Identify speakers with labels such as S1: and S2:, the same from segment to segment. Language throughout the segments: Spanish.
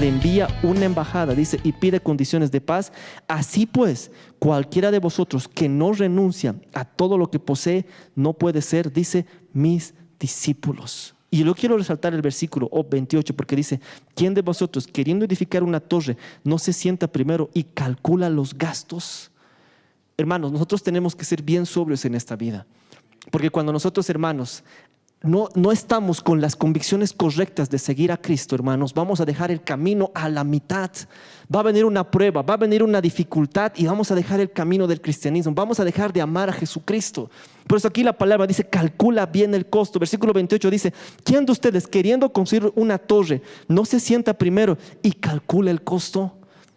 S1: le envía una embajada, dice, y pide condiciones de paz. Así pues, cualquiera de vosotros que no renuncia a todo lo que posee, no puede ser, dice, mis discípulos. Y yo quiero resaltar el versículo 28 porque dice, ¿quién de vosotros, queriendo edificar una torre, no se sienta primero y calcula los gastos? Hermanos, nosotros tenemos que ser bien sobrios en esta vida. Porque cuando nosotros, hermanos, no estamos con las convicciones correctas de seguir a Cristo, hermanos, vamos a dejar el camino a la mitad. Va a venir una prueba, va a venir una dificultad y vamos a dejar el camino del cristianismo. Vamos a dejar de amar a Jesucristo. Por eso aquí la palabra dice, calcula bien el costo. Versículo 28 dice, ¿quién de ustedes, queriendo construir una torre, no se sienta primero y calcula el costo?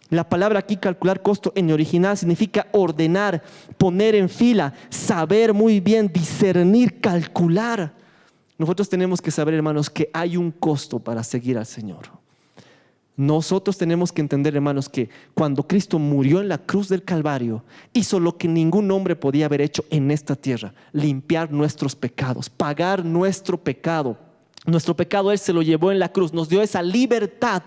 S1: La palabra aquí, calcular costo, en original significa ordenar, poner en fila, saber muy bien, discernir, calcular. Nosotros tenemos que saber, hermanos, que hay un costo para seguir al Señor. Nosotros tenemos que entender, hermanos, que cuando Cristo murió en la cruz del Calvario, hizo lo que ningún hombre podía haber hecho en esta tierra: limpiar nuestros pecados, pagar nuestro pecado. Nuestro pecado Él se lo llevó en la cruz, nos dio esa libertad.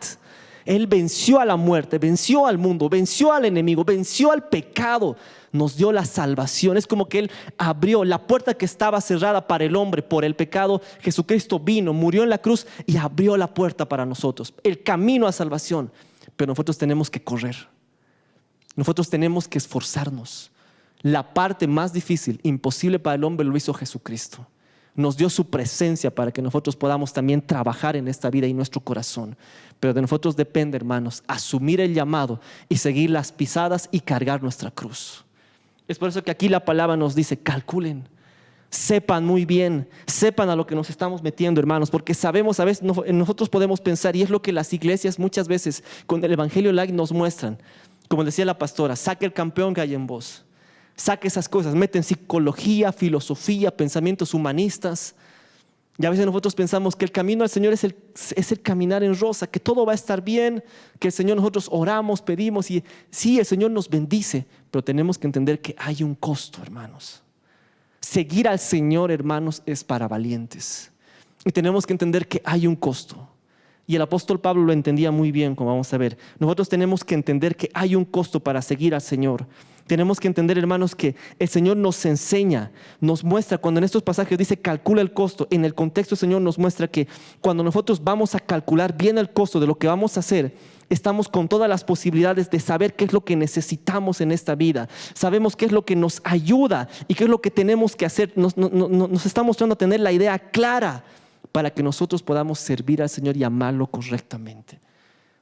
S1: Él venció a la muerte, venció al mundo, venció al enemigo, venció al pecado. Nos dio la salvación. Es como que Él abrió la puerta que estaba cerrada para el hombre por el pecado. Jesucristo vino, murió en la cruz y abrió la puerta para nosotros, el camino a salvación. Pero nosotros tenemos que correr. Nosotros tenemos que esforzarnos. La parte más difícil, imposible para el hombre, lo hizo Jesucristo. Nos dio su presencia para que nosotros podamos también trabajar en esta vida y nuestro corazón. Pero de nosotros depende, hermanos, asumir el llamado y seguir las pisadas y cargar nuestra cruz. Es por eso que aquí la palabra nos dice, calculen, sepan muy bien, sepan a lo que nos estamos metiendo, hermanos, porque sabemos, a veces nosotros podemos pensar, y es lo que las iglesias muchas veces con el Evangelio Light nos muestran. Como decía la pastora, saque el campeón que hay en vos. Saque esas cosas, meten psicología, filosofía, pensamientos humanistas. Y a veces nosotros pensamos que el camino al Señor es el caminar en rosa, que todo va a estar bien, que el Señor, nosotros oramos, pedimos y sí, el Señor nos bendice, pero tenemos que entender que hay un costo, hermanos. Seguir al Señor, hermanos, es para valientes. Y tenemos que entender que hay un costo. Y el apóstol Pablo lo entendía muy bien, como vamos a ver. Nosotros tenemos que entender que hay un costo para seguir al Señor. Tenemos que entender, hermanos, que el Señor nos enseña, nos muestra, cuando en estos pasajes dice calcula el costo, en el contexto el Señor nos muestra que cuando nosotros vamos a calcular bien el costo de lo que vamos a hacer, estamos con todas las posibilidades de saber qué es lo que necesitamos en esta vida. Sabemos qué es lo que nos ayuda y qué es lo que tenemos que hacer. Nos está mostrando tener la idea clara para que nosotros podamos servir al Señor y amarlo correctamente.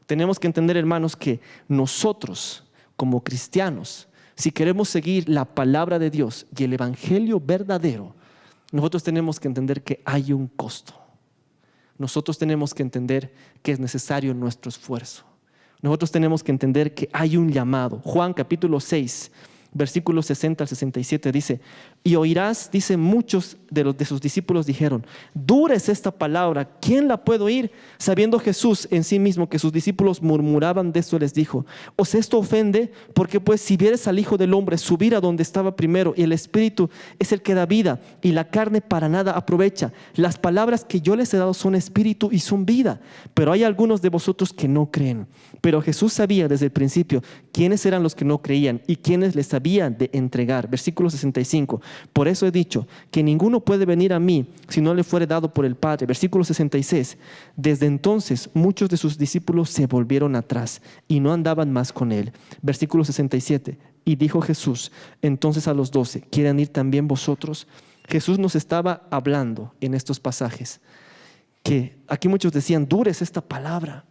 S1: Tenemos que entender, hermanos, que nosotros como cristianos, si queremos seguir la palabra de Dios y el evangelio verdadero, nosotros tenemos que entender que hay un costo. Nosotros tenemos que entender que es necesario nuestro esfuerzo. Nosotros tenemos que entender que hay un llamado. Juan capítulo 6, versículos 60 al 67 dice, y oirás, dice, muchos de sus discípulos dijeron, dura es esta palabra, ¿quién la puede oír? Sabiendo Jesús en sí mismo que sus discípulos murmuraban de esto, les dijo, ¿os esto ofende? Porque pues si vieres al Hijo del Hombre subir a donde estaba primero, y el Espíritu es el que da vida, y la carne para nada aprovecha. Las palabras que yo les he dado son espíritu y son vida, pero hay algunos de vosotros que no creen. Pero Jesús sabía desde el principio quiénes eran los que no creían y quiénes les habían de entregar. Versículo 65. Por eso he dicho que ninguno puede venir a mí si no le fuere dado por el Padre. Versículo 66. Desde entonces muchos de sus discípulos se volvieron atrás y no andaban más con él. Versículo 67. Y dijo Jesús entonces a los 12, ¿quieren ir también vosotros? Jesús nos estaba hablando en estos pasajes que aquí muchos decían, dura es esta palabra.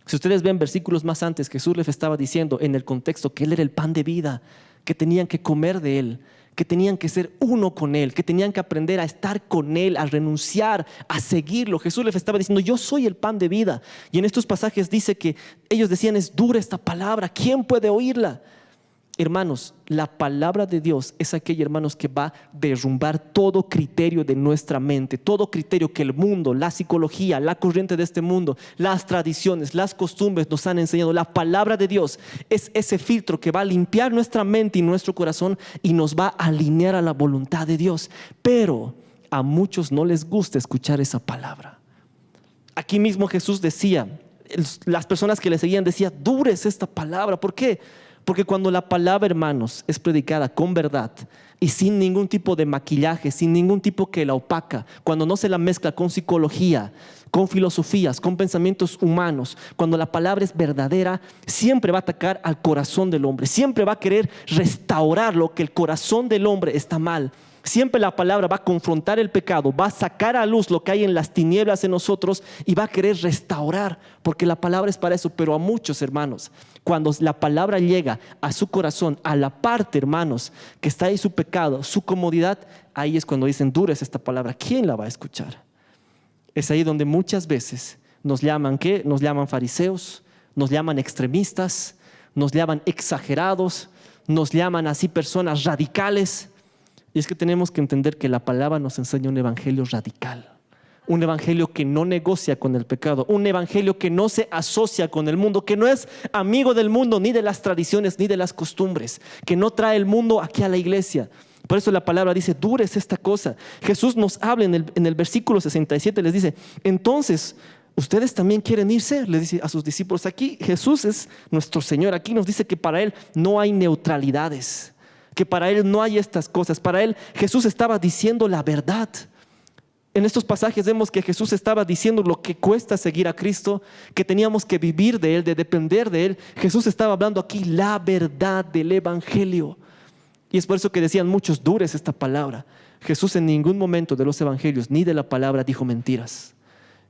S1: Si ustedes ven versículos más antes, Jesús les estaba diciendo en el contexto que Él era el pan de vida, que tenían que comer de Él, que tenían que ser uno con Él, que tenían que aprender a estar con Él, a renunciar, a seguirlo. Jesús les estaba diciendo, yo soy el pan de vida. Y en estos pasajes dice que ellos decían, es dura esta palabra, ¿quién puede oírla? Hermanos, la palabra de Dios es aquella, hermanos, que va a derrumbar todo criterio de nuestra mente, todo criterio que el mundo, la psicología, la corriente de este mundo, las tradiciones, las costumbres nos han enseñado. La palabra de Dios es ese filtro que va a limpiar nuestra mente y nuestro corazón y nos va a alinear a la voluntad de Dios. Pero a muchos no les gusta escuchar esa palabra. Aquí mismo Jesús decía, las personas que le seguían decían, dura es esta palabra. ¿Por qué? Porque cuando la palabra, hermanos, es predicada con verdad y sin ningún tipo de maquillaje, sin ningún tipo que la opaca, cuando no se la mezcla con psicología, con filosofías, con pensamientos humanos, cuando la palabra es verdadera, siempre va a atacar al corazón del hombre, siempre va a querer restaurar lo que el corazón del hombre está mal. Siempre la palabra va a confrontar el pecado, va a sacar a luz lo que hay en las tinieblas en nosotros y va a querer restaurar, porque la palabra es para eso. Pero a muchos, hermanos, cuando la palabra llega a su corazón, a la parte, hermanos, que está ahí su pecado, su comodidad, ahí es cuando dicen, dura es esta palabra. ¿Quién la va a escuchar? Es ahí donde muchas veces nos llaman, ¿qué? Nos llaman fariseos, nos llaman extremistas, nos llaman exagerados, nos llaman así personas radicales. Y es que tenemos que entender que la palabra nos enseña un evangelio radical, un evangelio que no negocia con el pecado, un evangelio que no se asocia con el mundo, que no es amigo del mundo, ni de las tradiciones, ni de las costumbres, que no trae el mundo aquí a la iglesia. Por eso la palabra dice, dura es esta cosa. Jesús nos habla en el versículo 67, les dice, entonces, ¿ustedes también quieren irse? Les dice a sus discípulos. Aquí Jesús es nuestro Señor, aquí nos dice que para Él no hay neutralidades, que para Él no hay estas cosas. Para Él Jesús estaba diciendo la verdad. En estos pasajes vemos que Jesús estaba diciendo lo que cuesta seguir a Cristo, que teníamos que vivir de Él, de depender de Él. Jesús estaba hablando aquí la verdad del evangelio. Y es por eso que decían muchos, dura es esta palabra. Jesús en ningún momento de los evangelios ni de la palabra dijo mentiras.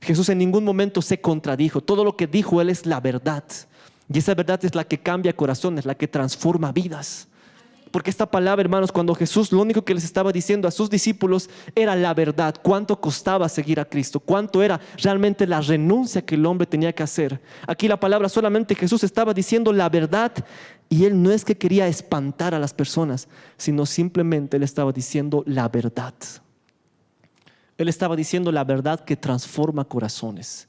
S1: Jesús en ningún momento se contradijo. Todo lo que dijo Él es la verdad. Y esa verdad es la que cambia corazones, la que transforma vidas. Porque esta palabra, hermanos, cuando Jesús lo único que les estaba diciendo a sus discípulos era la verdad. Cuánto costaba seguir a Cristo, cuánto era realmente la renuncia que el hombre tenía que hacer. Aquí la palabra solamente Jesús estaba diciendo la verdad. Y Él no es que quería espantar a las personas, sino simplemente Él estaba diciendo la verdad. Él estaba diciendo la verdad que transforma corazones.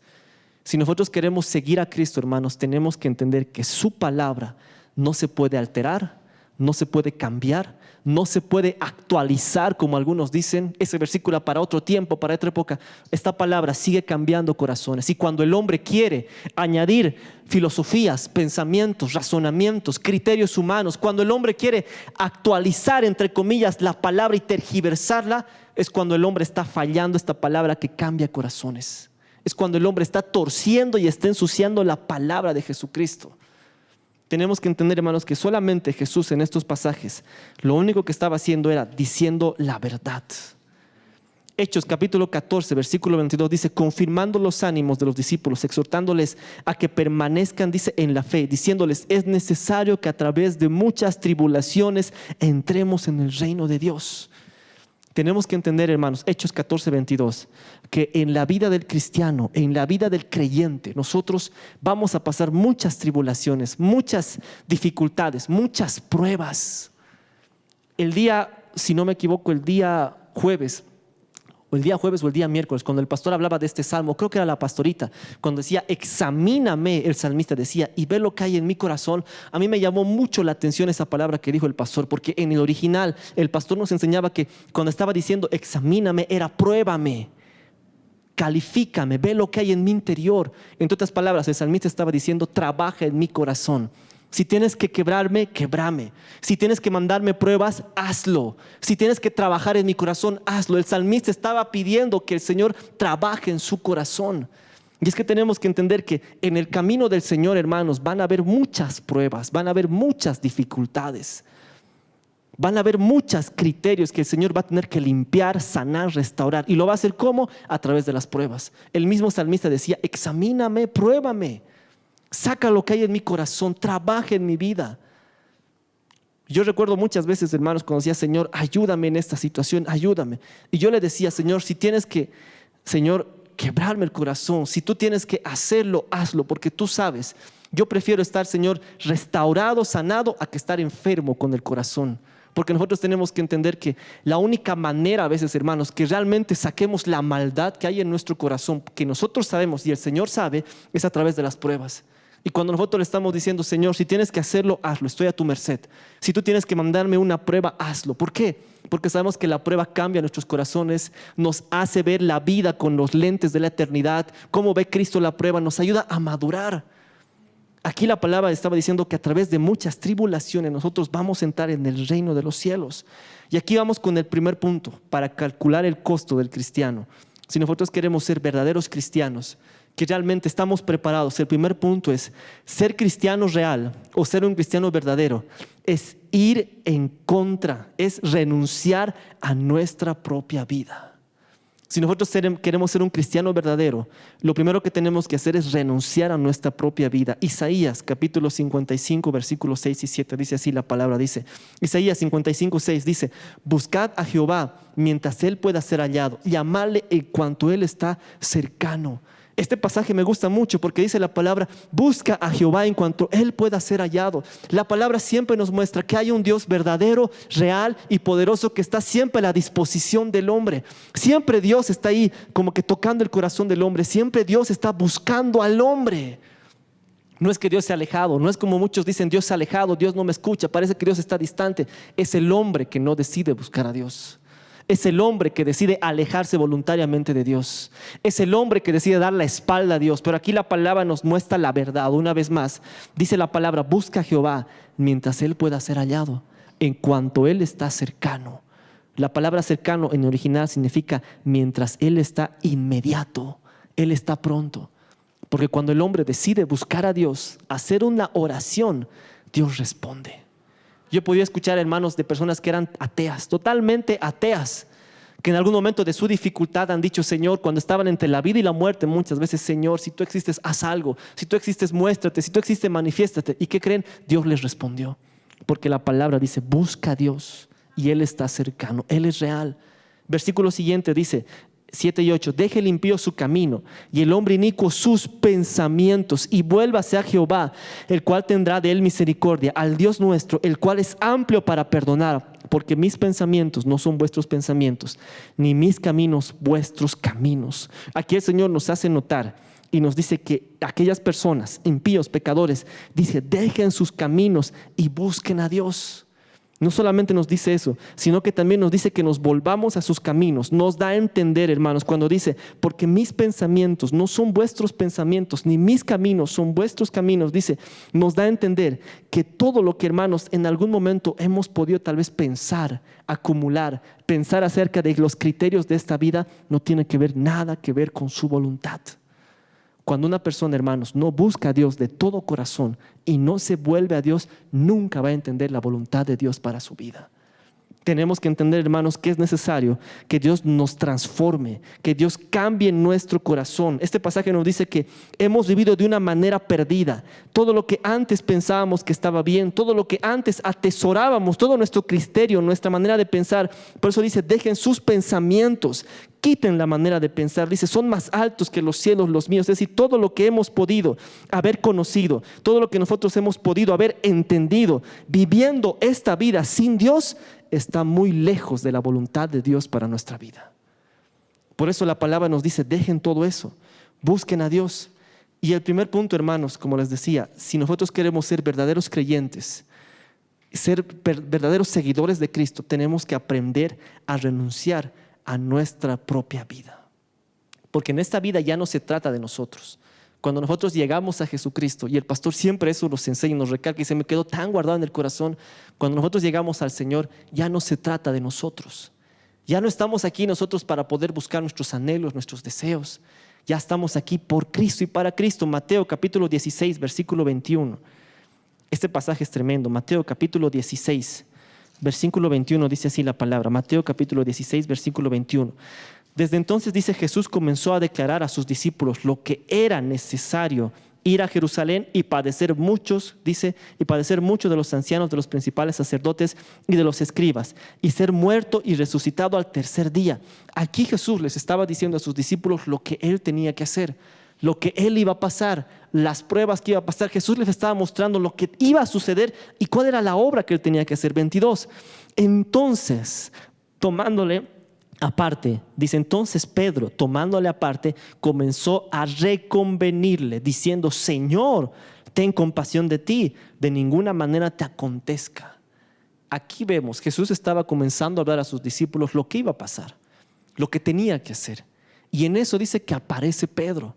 S1: Si nosotros queremos seguir a Cristo, hermanos, tenemos que entender que su palabra no se puede alterar, no se puede cambiar, no se puede actualizar, como algunos dicen. Ese versículo para otro tiempo, para otra época. Esta palabra sigue cambiando corazones. Y cuando el hombre quiere añadir filosofías, pensamientos, razonamientos, criterios humanos, cuando el hombre quiere actualizar, entre comillas, la palabra y tergiversarla, es cuando el hombre está fallando esta palabra que cambia corazones. Es cuando el hombre está torciendo y está ensuciando la palabra de Jesucristo. Tenemos que entender, hermanos, que solamente Jesús en estos pasajes lo único que estaba haciendo era diciendo la verdad. Hechos capítulo 14 versículo 22 dice, confirmando los ánimos de los discípulos, exhortándoles a que permanezcan, dice, en la fe, diciéndoles, es necesario que a través de muchas tribulaciones entremos en el reino de Dios. Tenemos que entender, hermanos, Hechos 14, 22, que en la vida del cristiano, en la vida del creyente, nosotros vamos a pasar muchas tribulaciones, muchas dificultades, muchas pruebas. El día, si no me equivoco, el día jueves o el día miércoles, cuando el pastor hablaba de este salmo, creo que era la pastorita, cuando decía, examíname, el salmista decía, y ve lo que hay en mi corazón. A mí me llamó mucho la atención esa palabra que dijo el pastor, porque en el original el pastor nos enseñaba que cuando estaba diciendo examíname, era pruébame, califícame, ve lo que hay en mi interior. En otras palabras, el salmista estaba diciendo, trabaja en mi corazón. Si tienes que quebrarme, quebrame. Si tienes que mandarme pruebas, hazlo. Si tienes que trabajar en mi corazón, hazlo. El salmista estaba pidiendo que el Señor trabaje en su corazón. Y es que tenemos que entender que en el camino del Señor, hermanos, van a haber muchas pruebas, van a haber muchas dificultades, van a haber muchos criterios que el Señor va a tener que limpiar, sanar, restaurar. ¿Y lo va a hacer cómo? A través de las pruebas. El mismo salmista decía, examíname, pruébame. Saca lo que hay en mi corazón, trabaja en mi vida. Yo recuerdo muchas veces, hermanos, cuando decía, Señor, ayúdame en esta situación, ayúdame. Y yo le decía, Señor, si tienes que, Señor, quebrarme el corazón, si tú tienes que hacerlo, hazlo, porque tú sabes, yo prefiero estar, Señor, restaurado, sanado, a que estar enfermo con el corazón. Porque nosotros tenemos que entender que la única manera a veces, hermanos, que realmente saquemos la maldad que hay en nuestro corazón, que nosotros sabemos y el Señor sabe, es a través de las pruebas. Y cuando nosotros le estamos diciendo, Señor, si tienes que hacerlo, hazlo, estoy a tu merced. Si tú tienes que mandarme una prueba, hazlo. ¿Por qué? Porque sabemos que la prueba cambia nuestros corazones, nos hace ver la vida con los lentes de la eternidad. Cómo ve Cristo la prueba, nos ayuda a madurar. Aquí la palabra estaba diciendo que a través de muchas tribulaciones nosotros vamos a entrar en el reino de los cielos. Y aquí vamos con el primer punto para calcular el costo del cristiano. Si nosotros queremos ser verdaderos cristianos, que realmente estamos preparados, el primer punto es ser cristiano real o ser un cristiano verdadero, es ir en contra, es renunciar a nuestra propia vida. Si nosotros queremos ser un cristiano verdadero, lo primero que tenemos que hacer es renunciar a nuestra propia vida. Isaías capítulo 55 versículos 6 y 7 dice así la palabra, dice Isaías 55, 6 dice: buscad a Jehová mientras Él pueda ser hallado, llamadle en cuanto Él está cercano. Este pasaje me gusta mucho porque dice la palabra: busca a Jehová en cuanto Él pueda ser hallado. La palabra siempre nos muestra que hay un Dios verdadero, real y poderoso que está siempre a la disposición del hombre. Siempre Dios está ahí como que tocando el corazón del hombre. Siempre Dios está buscando al hombre. No es que Dios se ha alejado, no es como muchos dicen: Dios se ha alejado, Dios no me escucha, parece que Dios está distante. Es el hombre que no decide buscar a Dios. Es el hombre que decide alejarse voluntariamente de Dios. Es el hombre que decide dar la espalda a Dios. Pero aquí la palabra nos muestra la verdad. Una vez más, dice la palabra: busca a Jehová mientras Él pueda ser hallado, en cuanto Él está cercano. La palabra cercano en original significa mientras Él está inmediato, Él está pronto. Porque cuando el hombre decide buscar a Dios, hacer una oración, Dios responde. Yo he podido escuchar, hermanos, de personas que eran ateas, totalmente ateas, que en algún momento de su dificultad han dicho: Señor, cuando estaban entre la vida y la muerte, muchas veces: Señor, si tú existes, haz algo. Si tú existes, muéstrate. Si tú existes, manifiéstate. ¿Y qué creen? Dios les respondió. Porque la palabra dice: busca a Dios y Él está cercano, Él es real. Versículo siguiente dice 7 y 8: deje el impío su camino y el hombre inicuo sus pensamientos, y vuélvase a Jehová, el cual tendrá de él misericordia, al Dios nuestro, el cual es amplio para perdonar, porque mis pensamientos no son vuestros pensamientos, ni mis caminos vuestros caminos. Aquí el Señor nos hace notar y nos dice que aquellas personas, impíos, pecadores, dice: dejen sus caminos y busquen a Dios. No solamente nos dice eso, sino que también nos dice que nos volvamos a sus caminos. Nos da a entender, hermanos, cuando dice: porque mis pensamientos no son vuestros pensamientos, ni mis caminos son vuestros caminos. Dice, nos da a entender que todo lo que, hermanos, en algún momento hemos podido tal vez pensar, acumular, pensar acerca de los criterios de esta vida, no tiene que ver nada que ver con su voluntad. Cuando una persona, hermanos, no busca a Dios de todo corazón y no se vuelve a Dios, nunca va a entender la voluntad de Dios para su vida. Tenemos que entender, hermanos, que es necesario que Dios nos transforme, que Dios cambie nuestro corazón. Este pasaje nos dice que hemos vivido de una manera perdida. Todo lo que antes pensábamos que estaba bien, todo lo que antes atesorábamos, todo nuestro criterio, nuestra manera de pensar. Por eso dice: dejen sus pensamientos, quiten la manera de pensar. Dice: son más altos que los cielos los míos. Es decir, todo lo que hemos podido haber conocido, todo lo que nosotros hemos podido haber entendido, viviendo esta vida sin Dios, está muy lejos de la voluntad de Dios para nuestra vida. Por eso la palabra nos dice: dejen todo eso, busquen a Dios. Y el primer punto, hermanos, como les decía, si nosotros queremos ser verdaderos creyentes, ser verdaderos seguidores de Cristo, tenemos que aprender a renunciar a nuestra propia vida. Porque en esta vida ya no se trata de nosotros. Cuando nosotros llegamos a Jesucristo, y el pastor siempre eso nos enseña y nos recalca, y se me quedó tan guardado en el corazón: cuando nosotros llegamos al Señor, ya no se trata de nosotros. Ya no estamos aquí nosotros para poder buscar nuestros anhelos, nuestros deseos. Ya estamos aquí por Cristo y para Cristo. Mateo capítulo 16, versículo 21. Este pasaje es tremendo. Mateo capítulo 16, versículo 21 dice así la palabra. Mateo capítulo 16, versículo 21. Desde entonces, dice, Jesús comenzó a declarar a sus discípulos lo que era necesario: ir a Jerusalén y padecer muchos, dice, y padecer mucho de los ancianos, de los principales sacerdotes y de los escribas, y ser muerto y resucitado al tercer día. Aquí Jesús les estaba diciendo a sus discípulos lo que Él tenía que hacer, lo que Él iba a pasar, las pruebas que iba a pasar. Jesús les estaba mostrando lo que iba a suceder y cuál era la obra que Él tenía que hacer. 22. Entonces, tomándole aparte, dice: entonces Pedro, tomándole aparte, comenzó a reconvenirle, diciendo: Señor, ten compasión de ti, de ninguna manera te acontezca. Aquí vemos, Jesús estaba comenzando a hablar a sus discípulos lo que iba a pasar, lo que tenía que hacer. Y en eso dice que aparece Pedro.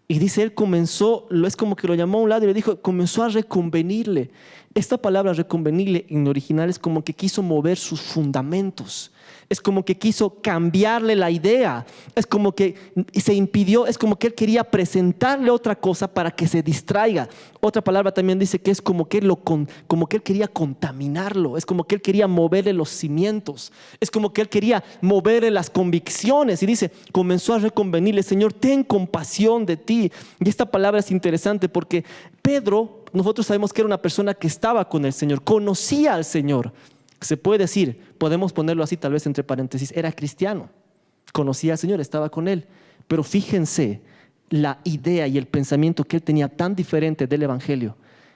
S1: Y dice, él comenzó, es como que lo llamó a un lado y le dijo, comenzó a reconvenirle. Esta palabra reconvenirle en original es como que quiso mover sus fundamentos. Es como que quiso cambiarle la idea. Es como que se impidió, es como que él quería presentarle otra cosa para que se distraiga. Otra palabra también dice que es como que él quería contaminarlo. Es como que él quería moverle los cimientos. Es como que él quería moverle las convicciones. Y dice, comenzó a reconvenirle, Señor, ten compasión de ti. Y esta palabra es interesante porque Pedro, nosotros sabemos que era una persona que estaba con el Señor, conocía al Señor. Se puede decir, podemos ponerlo así tal vez entre paréntesis, era cristiano, conocía al Señor, estaba con Él. Pero fíjense la idea y el pensamiento que él tenía tan diferente del Evangelio.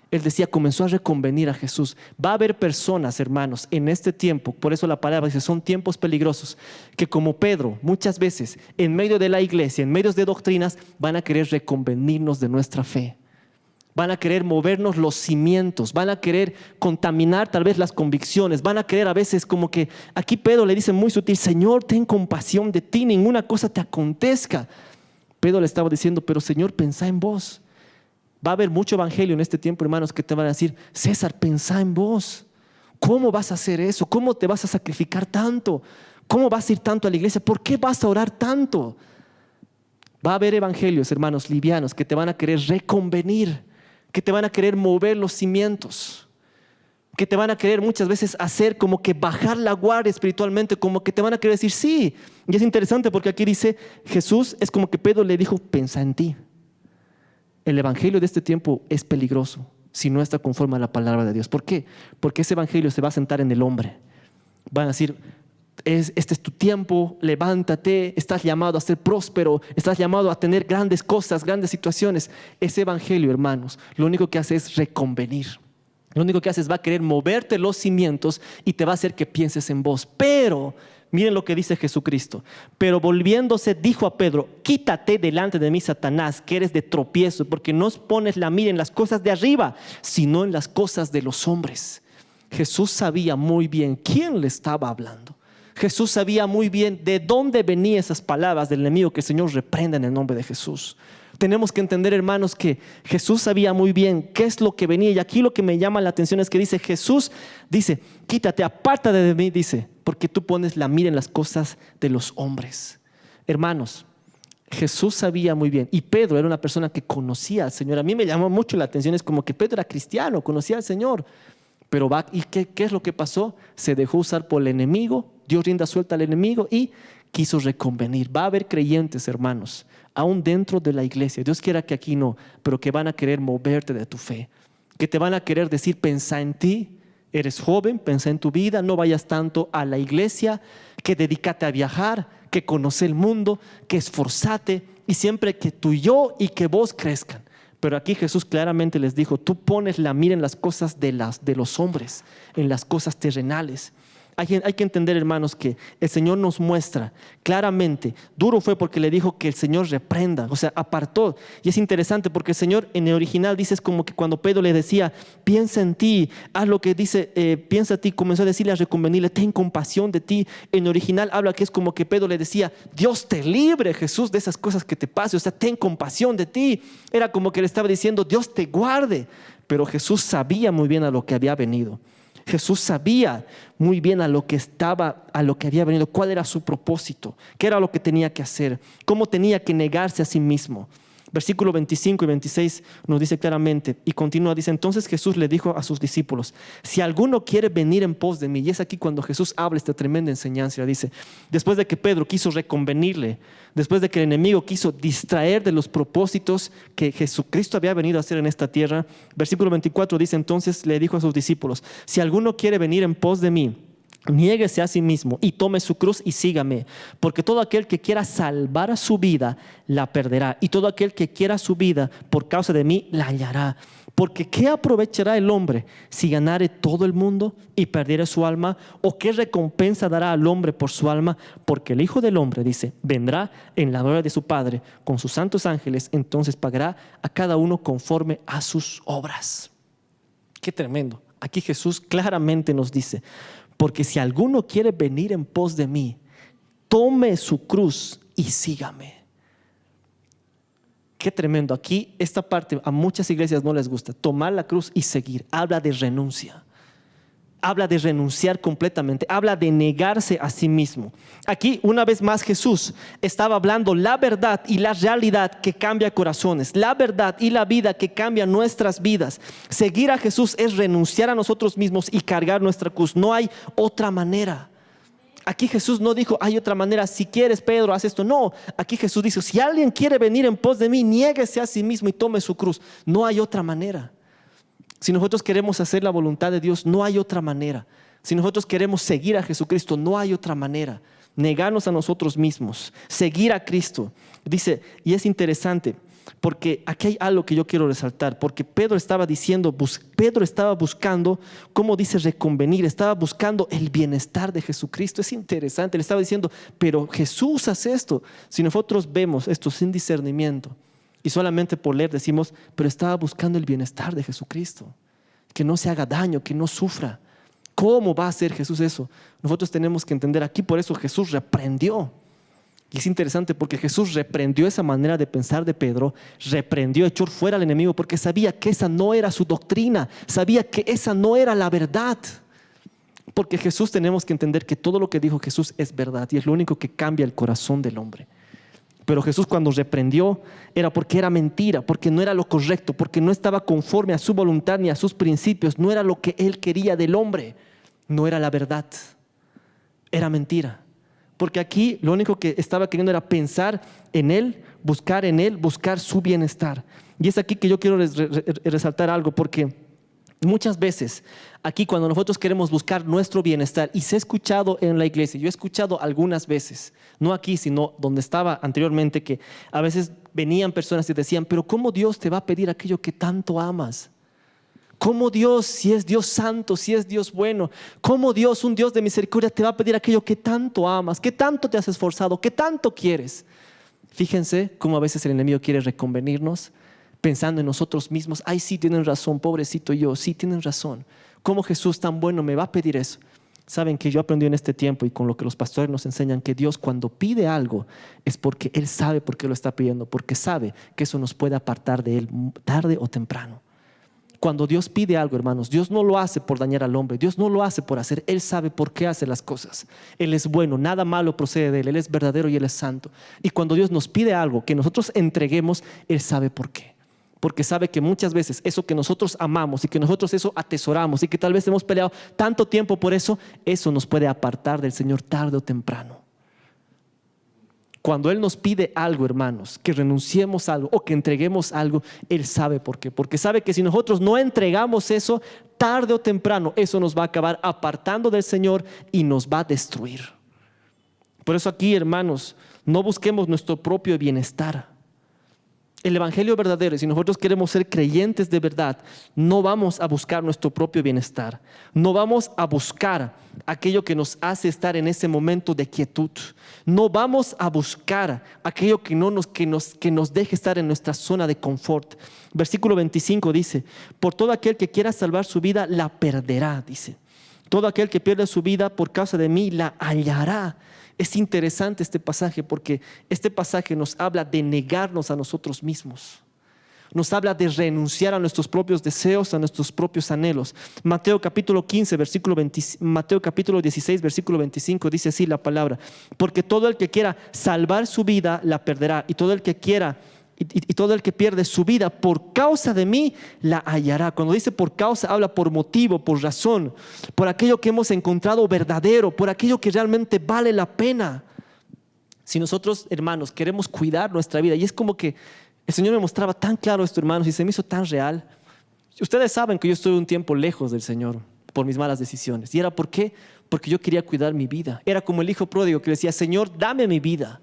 S1: Él decía, comenzó a reconvenir a Jesús. Va a haber personas, hermanos, en este tiempo, por eso la palabra dice, son tiempos peligrosos, que como Pedro, muchas veces, en medio de la iglesia, en medio de doctrinas, van a querer reconvenirnos de nuestra fe. Van a querer movernos los cimientos, van a querer contaminar tal vez las convicciones, van a querer a veces como que, aquí Pedro le dice muy sutil, Señor, ten compasión de ti, ninguna cosa te acontezca. Pedro le estaba diciendo, pero Señor, pensá en vos. Va a haber mucho evangelio en este tiempo, hermanos, que te van a decir, César, pensá en vos. ¿Cómo vas a hacer eso? ¿Cómo te vas a sacrificar tanto? ¿Cómo vas a ir tanto a la iglesia? ¿Por qué vas a orar tanto? Va a haber evangelios, hermanos, livianos, que te van a querer reconvenir, que te van a querer mover los cimientos, que te van a querer muchas veces hacer como que bajar la guardia espiritualmente, como que te van a querer decir sí. Y es interesante porque aquí dice Jesús, es como que Pedro le dijo, pensa en ti. El evangelio de este tiempo es peligroso si no está conforme a la palabra de Dios. ¿Por qué? Porque ese evangelio se va a sentar en el hombre. Van a decir, este es tu tiempo, levántate, estás llamado a ser próspero, estás llamado a tener grandes cosas, grandes situaciones. Ese evangelio, hermanos, lo único que hace es reconvenir. Lo único que hace es va a querer moverte los cimientos y te va a hacer que pienses en vos. Pero, miren lo que dice Jesucristo. Pero volviéndose dijo a Pedro, quítate delante de mí, Satanás, que eres de tropiezo, porque no pones la mira en las cosas de arriba, sino en las cosas de los hombres. Jesús sabía muy bien quién le estaba hablando. Jesús sabía muy bien de dónde venían esas palabras del enemigo que el Señor reprenda en el nombre de Jesús. Tenemos que entender, hermanos, que Jesús sabía muy bien qué es lo que venía. Y aquí lo que me llama la atención es que dice, Jesús dice, quítate, apártate de mí, dice, porque tú pones la mira en las cosas de los hombres. Hermanos, Jesús sabía muy bien. Y Pedro era una persona que conocía al Señor. A mí me llamó mucho la atención, es como que Pedro era cristiano, conocía al Señor. Pero ¿y qué es lo que pasó? Se dejó usar por el enemigo, dio rienda suelta al enemigo y quiso reconvenir. Va a haber creyentes, hermanos, aún dentro de la iglesia, Dios quiera que aquí no, pero que van a querer moverte de tu fe, que te van a querer decir, pensá en ti, eres joven, pensá en tu vida, no vayas tanto a la iglesia, que dedícate a viajar, que conoce el mundo, que esforzate y siempre que tú y yo y que vos crezcan. Pero aquí Jesús claramente les dijo, tú pones la mira en las cosas de los hombres, en las cosas terrenales. Hay que entender, hermanos, que el Señor nos muestra claramente. Duro fue porque le dijo que el Señor reprenda, o sea, apartó. Y es interesante porque el Señor en el original dice, es como que cuando Pedro le decía, piensa en ti, haz lo que dice, piensa en ti, comenzó a decirle, a reconvenirle, ten compasión de ti. En el original habla que es como que Pedro le decía, Dios te libre, Jesús, de esas cosas que te pasen, o sea, ten compasión de ti. Era como que le estaba diciendo, Dios te guarde. Pero Jesús sabía muy bien a lo que había venido. Jesús sabía muy bien a lo que había venido, cuál era su propósito, qué era lo que tenía que hacer, cómo tenía que negarse a sí mismo. Versículos 25 y 26 nos dice claramente y continúa, dice, entonces Jesús le dijo a sus discípulos, si alguno quiere venir en pos de mí, y es aquí cuando Jesús habla esta tremenda enseñanza, dice, después de que Pedro quiso reconvenirle, después de que el enemigo quiso distraer de los propósitos que Jesucristo había venido a hacer en esta tierra, versículo 24 dice, entonces le dijo a sus discípulos, si alguno quiere venir en pos de mí, Niéguese a sí mismo y tome su cruz y sígame, porque todo aquel que quiera salvar su vida la perderá, y todo aquel que quiera su vida por causa de mí la hallará. Porque ¿qué aprovechará el hombre si ganare todo el mundo y perdiere su alma? ¿O qué recompensa dará al hombre por su alma? Porque el Hijo del Hombre, dice, vendrá en la gloria de su Padre con sus santos ángeles, entonces pagará a cada uno conforme a sus obras. Qué tremendo. Aquí Jesús claramente nos dice: porque si alguno quiere venir en pos de mí, tome su cruz y sígame. Qué tremendo. Aquí esta parte a muchas iglesias no les gusta. Tomar la cruz y seguir. Habla de renuncia. Habla de renunciar completamente. Habla de negarse a sí mismo. Aquí una vez más Jesús estaba hablando la verdad y la realidad que cambia corazones. La verdad y la vida que cambia nuestras vidas. Seguir a Jesús es renunciar a nosotros mismos y cargar nuestra cruz. No hay otra manera. Aquí Jesús no dijo: hay otra manera, si quieres, Pedro, haz esto. No, aquí Jesús dice: si alguien quiere venir en pos de mí, niéguese a sí mismo y tome su cruz. No hay otra manera. Si nosotros queremos hacer la voluntad de Dios, no hay otra manera. Si nosotros queremos seguir a Jesucristo, no hay otra manera. Negarnos a nosotros mismos, seguir a Cristo. Dice, y es interesante, porque aquí hay algo que yo quiero resaltar, porque Pedro estaba diciendo, Pedro estaba buscando, ¿cómo dice? Reconvenir, estaba buscando el bienestar de Jesucristo. Es interesante, le estaba diciendo, pero Jesús hace esto. Si nosotros vemos esto sin discernimiento y solamente por leer decimos, pero estaba buscando el bienestar de Jesucristo, que no se haga daño, que no sufra. ¿Cómo va a hacer Jesús eso? Nosotros tenemos que entender aquí, por eso Jesús reprendió. Y es interesante porque Jesús reprendió esa manera de pensar de Pedro, reprendió, echó fuera al enemigo, porque sabía que esa no era su doctrina, sabía que esa no era la verdad. Porque Jesús, tenemos que entender que todo lo que dijo Jesús es verdad y es lo único que cambia el corazón del hombre. Pero Jesús, cuando reprendió, era porque era mentira, porque no era lo correcto, porque no estaba conforme a su voluntad ni a sus principios, no era lo que él quería del hombre, no era la verdad, era mentira. Porque aquí lo único que estaba queriendo era pensar en él, buscar su bienestar. Y es aquí que yo quiero resaltar algo, porque muchas veces aquí, cuando nosotros queremos buscar nuestro bienestar, y se ha escuchado en la iglesia, yo he escuchado algunas veces, no aquí sino donde estaba anteriormente, que a veces venían personas y decían: pero ¿cómo Dios te va a pedir aquello que tanto amas? ¿Cómo Dios, si es Dios santo, si es Dios bueno, cómo Dios, un Dios de misericordia, te va a pedir aquello que tanto amas, que tanto te has esforzado, que tanto quieres? Fíjense cómo a veces el enemigo quiere reconvenirnos pensando en nosotros mismos. Ay, sí, tienen razón, pobrecito yo, sí, tienen razón. ¿Cómo Jesús tan bueno me va a pedir eso? Saben que yo aprendí en este tiempo, y con lo que los pastores nos enseñan, que Dios, cuando pide algo, es porque Él sabe por qué lo está pidiendo, porque sabe que eso nos puede apartar de Él tarde o temprano. Cuando Dios pide algo, hermanos, Dios no lo hace por dañar al hombre, Dios no lo hace por hacer. Él sabe por qué hace las cosas. Él es bueno, nada malo procede de Él, Él es verdadero y Él es santo. Y cuando Dios nos pide algo que nosotros entreguemos, Él sabe por qué. Porque sabe que muchas veces eso que nosotros amamos y que nosotros eso atesoramos y que tal vez hemos peleado tanto tiempo por eso, eso nos puede apartar del Señor tarde o temprano. Cuando Él nos pide algo, hermanos, que renunciemos a algo o que entreguemos algo, Él sabe por qué. Porque sabe que si nosotros no entregamos eso, tarde o temprano eso nos va a acabar apartando del Señor y nos va a destruir. Por eso aquí, hermanos, no busquemos nuestro propio bienestar. El evangelio verdadero, si nosotros queremos ser creyentes de verdad, no vamos a buscar nuestro propio bienestar. No vamos a buscar aquello que nos hace estar en ese momento de quietud. No vamos a buscar aquello que nos deje estar en nuestra zona de confort. Versículo 25 dice: por todo aquel que quiera salvar su vida, la perderá, dice. Todo aquel que pierde su vida por causa de mí, la hallará. Es interesante este pasaje, porque este pasaje nos habla de negarnos a nosotros mismos. Nos habla de renunciar a nuestros propios deseos, a nuestros propios anhelos. Mateo capítulo 16, versículo 25 dice así la palabra: porque todo el que quiera salvar su vida la perderá, y todo el que pierde su vida por causa de mí la hallará. Cuando dice por causa, habla por motivo, por razón, por aquello que hemos encontrado verdadero, por aquello que realmente vale la pena. Si nosotros, hermanos, queremos cuidar nuestra vida, y es como que el Señor me mostraba tan claro esto, hermanos, y se me hizo tan real. Ustedes saben que yo estuve un tiempo lejos del Señor por mis malas decisiones. ¿Y era por qué? porque yo quería cuidar mi vida. Era como el hijo pródigo que decía, Señor, dame mi vida.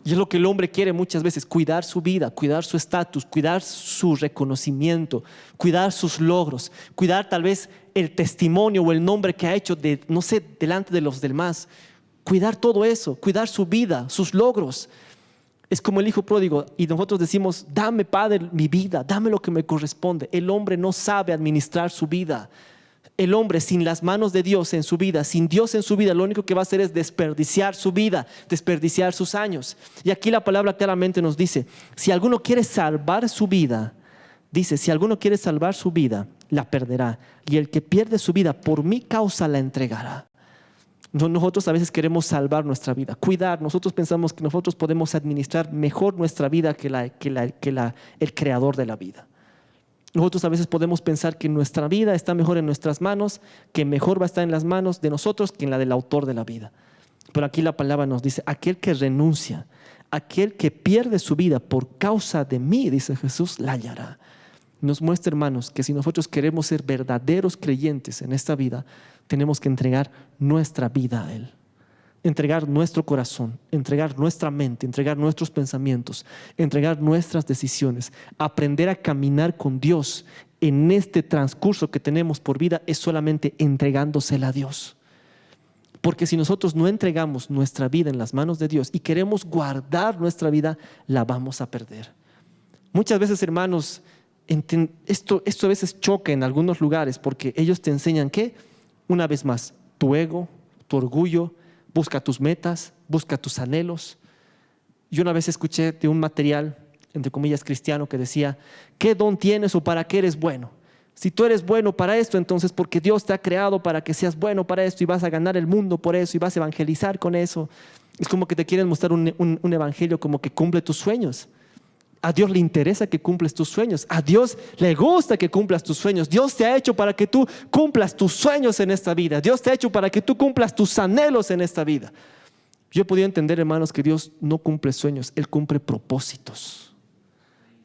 S1: Y es lo que el hombre quiere muchas veces, cuidar su vida, cuidar su estatus, cuidar su reconocimiento, cuidar sus logros, cuidar tal vez el testimonio o el nombre que ha hecho no sé, delante de los demás. Cuidar todo eso, cuidar su vida, sus logros. Es como el hijo pródigo y nosotros decimos, dame, Padre, mi vida, dame lo que me corresponde. El hombre no sabe administrar su vida. El hombre sin las manos de Dios en su vida, sin Dios en su vida, lo único que va a hacer es desperdiciar su vida, desperdiciar sus años. Y aquí la palabra claramente nos dice, si alguno quiere salvar su vida, dice, si alguno quiere salvar su vida, la perderá. Y el que pierde su vida por mi causa la entregará. Nosotros a veces queremos salvar nuestra vida, cuidar. Nosotros pensamos que nosotros podemos administrar mejor nuestra vida que el creador de la vida. Nosotros a veces podemos pensar que nuestra vida está mejor en nuestras manos, que mejor va a estar en las manos de nosotros que en la del autor de la vida. Pero aquí la palabra nos dice, aquel que renuncia, aquel que pierde su vida por causa de mí, dice Jesús, la hallará. Nos muestra, hermanos, que si nosotros queremos ser verdaderos creyentes en esta vida, tenemos que entregar nuestra vida a Él. Entregar nuestro corazón, entregar nuestra mente, entregar nuestros pensamientos, entregar nuestras decisiones. Aprender a caminar con Dios en este transcurso que tenemos por vida es solamente entregándosela a Dios. Porque si nosotros no entregamos nuestra vida en las manos de Dios y queremos guardar nuestra vida, la vamos a perder. Muchas veces, hermanos, esto a veces choca en algunos lugares porque ellos te enseñan que, una vez más, tu ego, tu orgullo, busca tus metas, busca tus anhelos. Yo una vez escuché de un material, entre comillas, cristiano, que decía, ¿qué don tienes o para qué eres bueno? Si tú eres bueno para esto, entonces porque Dios te ha creado para que seas bueno para esto y vas a ganar el mundo por eso y vas a evangelizar con eso. Es como que te quieren mostrar un evangelio como que cumple tus sueños. A Dios le interesa que cumples tus sueños. A Dios le gusta que cumplas tus sueños. Dios te ha hecho para que tú cumplas tus sueños en esta vida. Dios te ha hecho para que tú cumplas tus anhelos en esta vida. Yo he podido entender, hermanos, que Dios no cumple sueños. Él cumple propósitos.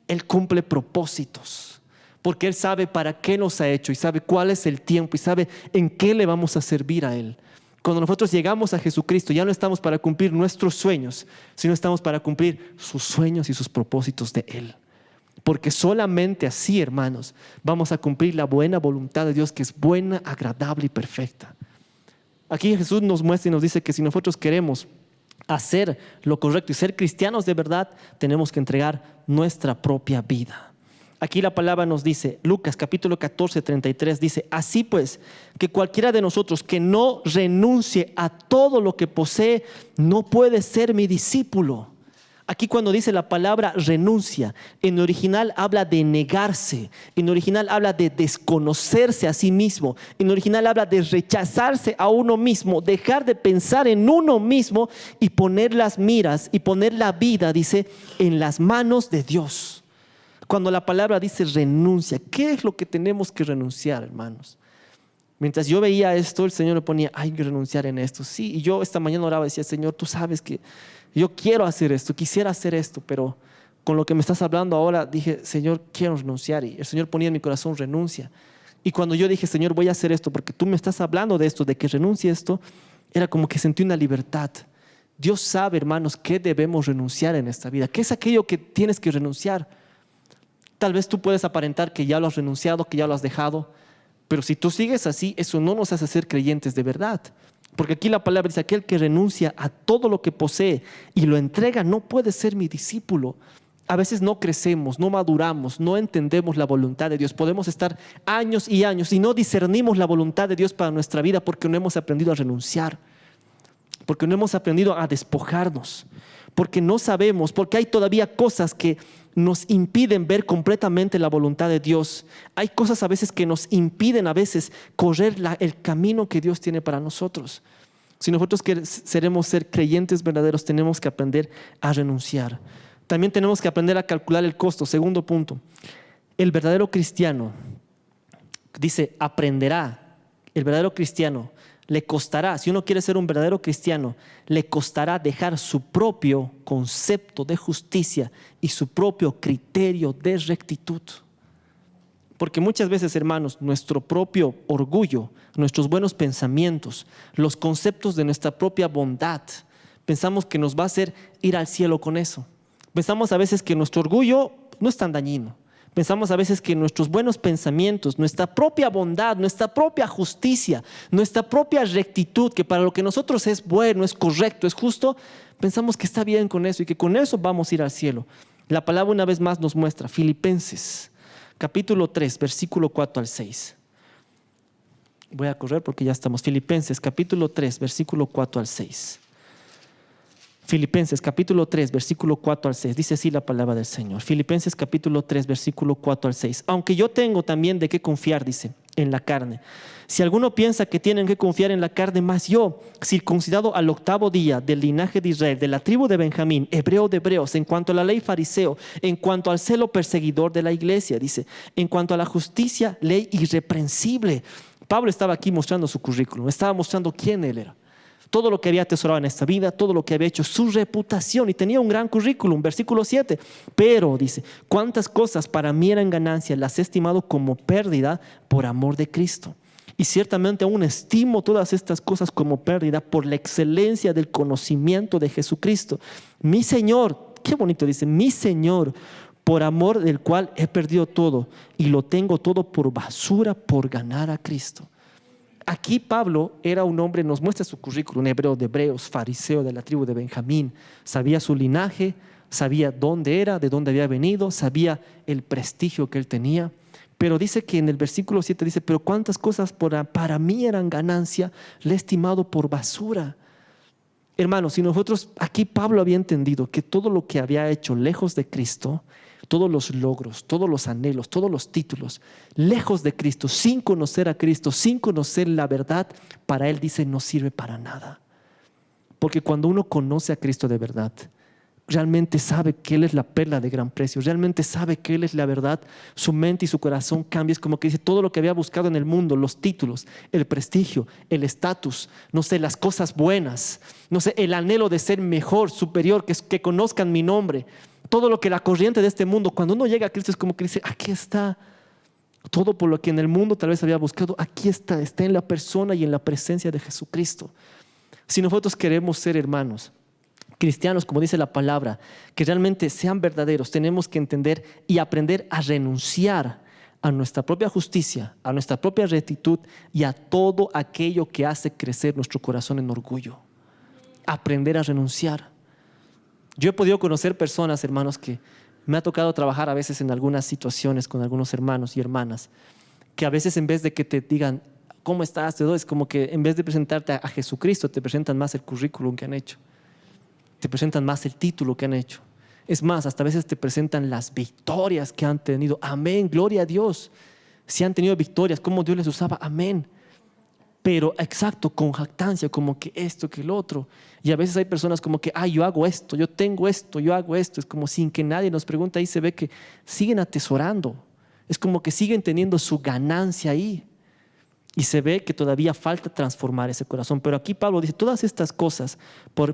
S1: Él cumple propósitos. Porque Él sabe para qué nos ha hecho y sabe cuál es el tiempo y sabe en qué le vamos a servir a Él. Cuando nosotros llegamos a Jesucristo, ya no estamos para cumplir nuestros sueños, sino estamos para cumplir sus sueños y sus propósitos de Él. Porque solamente así, hermanos, vamos a cumplir la buena voluntad de Dios, que es buena, agradable y perfecta. Aquí Jesús nos muestra y nos dice que si nosotros queremos hacer lo correcto y ser cristianos de verdad, tenemos que entregar nuestra propia vida. Aquí la palabra nos dice, Lucas capítulo 14, 33 dice, así pues, que cualquiera de nosotros que no renuncie a todo lo que posee, no puede ser mi discípulo. Aquí cuando dice la palabra renuncia, en original habla de negarse, en original habla de desconocerse a sí mismo, en original habla de rechazarse a uno mismo, dejar de pensar en uno mismo y poner las miras y poner la vida, dice, en las manos de Dios. Cuando la palabra dice renuncia, ¿qué es lo que tenemos que renunciar, hermanos? Mientras yo veía esto, el Señor me ponía, hay que renunciar en esto. Sí, y yo esta mañana oraba y decía, Señor, tú sabes que yo quiero hacer esto, quisiera hacer esto, pero con lo que me estás hablando ahora, dije, Señor, quiero renunciar. Y el Señor ponía en mi corazón, renuncia. Y cuando yo dije, Señor, voy a hacer esto, porque tú me estás hablando de esto, de que renuncie esto, era como que sentí una libertad. Dios sabe, hermanos, qué debemos renunciar en esta vida. ¿Qué es aquello que tienes que renunciar? Tal vez tú puedes aparentar que ya lo has renunciado, que ya lo has dejado, pero si tú sigues así, eso no nos hace ser creyentes de verdad. Porque aquí la palabra dice, aquel que renuncia a todo lo que posee y lo entrega no puede ser mi discípulo. A veces no crecemos, no maduramos, no entendemos la voluntad de Dios. Podemos estar años y años y no discernimos la voluntad de Dios para nuestra vida porque no hemos aprendido a renunciar, porque no hemos aprendido a despojarnos, porque no sabemos, porque hay todavía cosas que nos impiden ver completamente la voluntad de Dios. Hay cosas a veces que nos impiden a veces correr el camino que Dios tiene para nosotros. Si nosotros queremos ser creyentes verdaderos, tenemos que aprender a renunciar. También tenemos que aprender a calcular el costo. Segundo punto, el verdadero cristiano, dice, aprenderá. El verdadero cristiano le costará, si uno quiere ser un verdadero cristiano, le costará dejar su propio concepto de justicia y su propio criterio de rectitud. Porque muchas veces, hermanos, nuestro propio orgullo, nuestros buenos pensamientos, los conceptos de nuestra propia bondad, pensamos que nos va a hacer ir al cielo con eso. Pensamos a veces que nuestro orgullo no es tan dañino. Pensamos a veces que nuestros buenos pensamientos, nuestra propia bondad, nuestra propia justicia, nuestra propia rectitud, que para lo que nosotros es bueno, es correcto, es justo, pensamos que está bien con eso y que con eso vamos a ir al cielo. La palabra una vez más nos muestra, Filipenses, capítulo 3, versículo 4 al 6. Voy a correr porque ya estamos. Filipenses, capítulo 3, versículo 4 al 6. Filipenses capítulo 3, versículo 4 al 6. Dice así la palabra del Señor. Filipenses capítulo 3, versículo 4 al 6. Aunque yo tengo también de qué confiar, dice, en la carne. Si alguno piensa que tienen que confiar en la carne, más yo, circuncidado al 8º día del linaje de Israel, de la tribu de Benjamín, hebreo de hebreos, en cuanto a la ley fariseo, en cuanto al celo perseguidor de la iglesia, dice, en cuanto a la justicia, ley irreprensible. Pablo estaba aquí mostrando su currículum, estaba mostrando quién él era. Todo lo que había atesorado en esta vida, todo lo que había hecho, su reputación, y tenía un gran currículum. Versículo 7, pero dice, cuántas cosas para mí eran ganancia, las he estimado como pérdida por amor de Cristo. Y ciertamente aún estimo todas estas cosas como pérdida por la excelencia del conocimiento de Jesucristo, mi Señor. Qué bonito dice, mi Señor, por amor del cual he perdido todo y lo tengo todo por basura por ganar a Cristo. Aquí Pablo era un hombre, nos muestra su currículum, un hebreo de hebreos, fariseo de la tribu de Benjamín. Sabía su linaje, sabía dónde era, de dónde había venido, sabía el prestigio que él tenía. Pero dice que en el versículo 7 dice, pero cuántas cosas para mí eran ganancia, le he estimado por basura. Hermanos, si nosotros, aquí Pablo había entendido que todo lo que había hecho lejos de Cristo, todos los logros, todos los anhelos, todos los títulos, lejos de Cristo, sin conocer a Cristo, sin conocer la verdad, para él dice no sirve para nada. Porque cuando uno conoce a Cristo de verdad, realmente sabe que Él es la perla de gran precio, realmente sabe que Él es la verdad, su mente y su corazón cambia. Es como que dice, todo lo que había buscado en el mundo, los títulos, el prestigio, el estatus, no sé, las cosas buenas, no sé, el anhelo de ser mejor, superior, que conozcan mi nombre, todo lo que la corriente de este mundo, cuando uno llega a Cristo es como que dice, aquí está todo por lo que en el mundo tal vez había buscado, aquí está en la persona y en la presencia de Jesucristo. Si nosotros queremos ser, hermanos, cristianos, como dice la palabra, que realmente sean verdaderos, tenemos que entender y aprender a renunciar a nuestra propia justicia, a nuestra propia rectitud y a todo aquello que hace crecer nuestro corazón en orgullo. Aprender a renunciar. Yo he podido conocer personas, hermanos, que me ha tocado trabajar a veces en algunas situaciones con algunos hermanos y hermanas, que a veces en vez de que te digan, ¿cómo estás? Es como que en vez de presentarte a Jesucristo, te presentan más el currículum que han hecho. Te presentan más el título que han hecho. Es más, hasta a veces te presentan las victorias que han tenido. Amén, gloria a Dios. Si han tenido victorias, cómo Dios les usaba, amén. Pero exacto, con jactancia, como que esto, que el otro. Y a veces hay personas como que, yo hago esto, yo tengo esto, yo hago esto. Es como sin que nadie nos pregunte, ahí se ve que siguen atesorando. Es como que siguen teniendo su ganancia ahí. Y se ve que todavía falta transformar ese corazón. Pero aquí Pablo dice, todas estas cosas,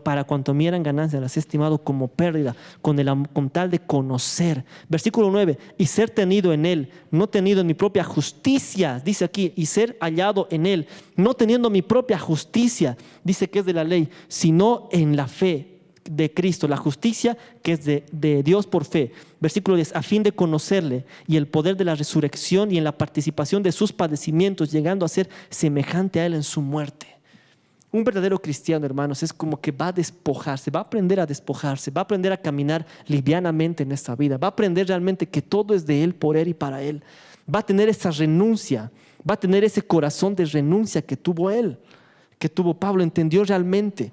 S1: para cuanto a mí eran ganancias, las he estimado como pérdida, con tal de conocer. Versículo 9, y ser tenido en él, no tenido en mi propia justicia, dice aquí, y ser hallado en él, no teniendo mi propia justicia, dice que es de la ley, sino en la fe de Cristo, la justicia que es de Dios por fe. Versículo 10, a fin de conocerle y el poder de la resurrección y en la participación de sus padecimientos, llegando a ser semejante a él en su muerte. Un verdadero cristiano, hermanos, es como que va a despojarse, va a aprender a despojarse, va a aprender a caminar livianamente en esta vida, va a aprender realmente que todo es de él, por él y para él. Va a tener esa renuncia, va a tener ese corazón de renuncia que tuvo él, que tuvo Pablo. Entendió realmente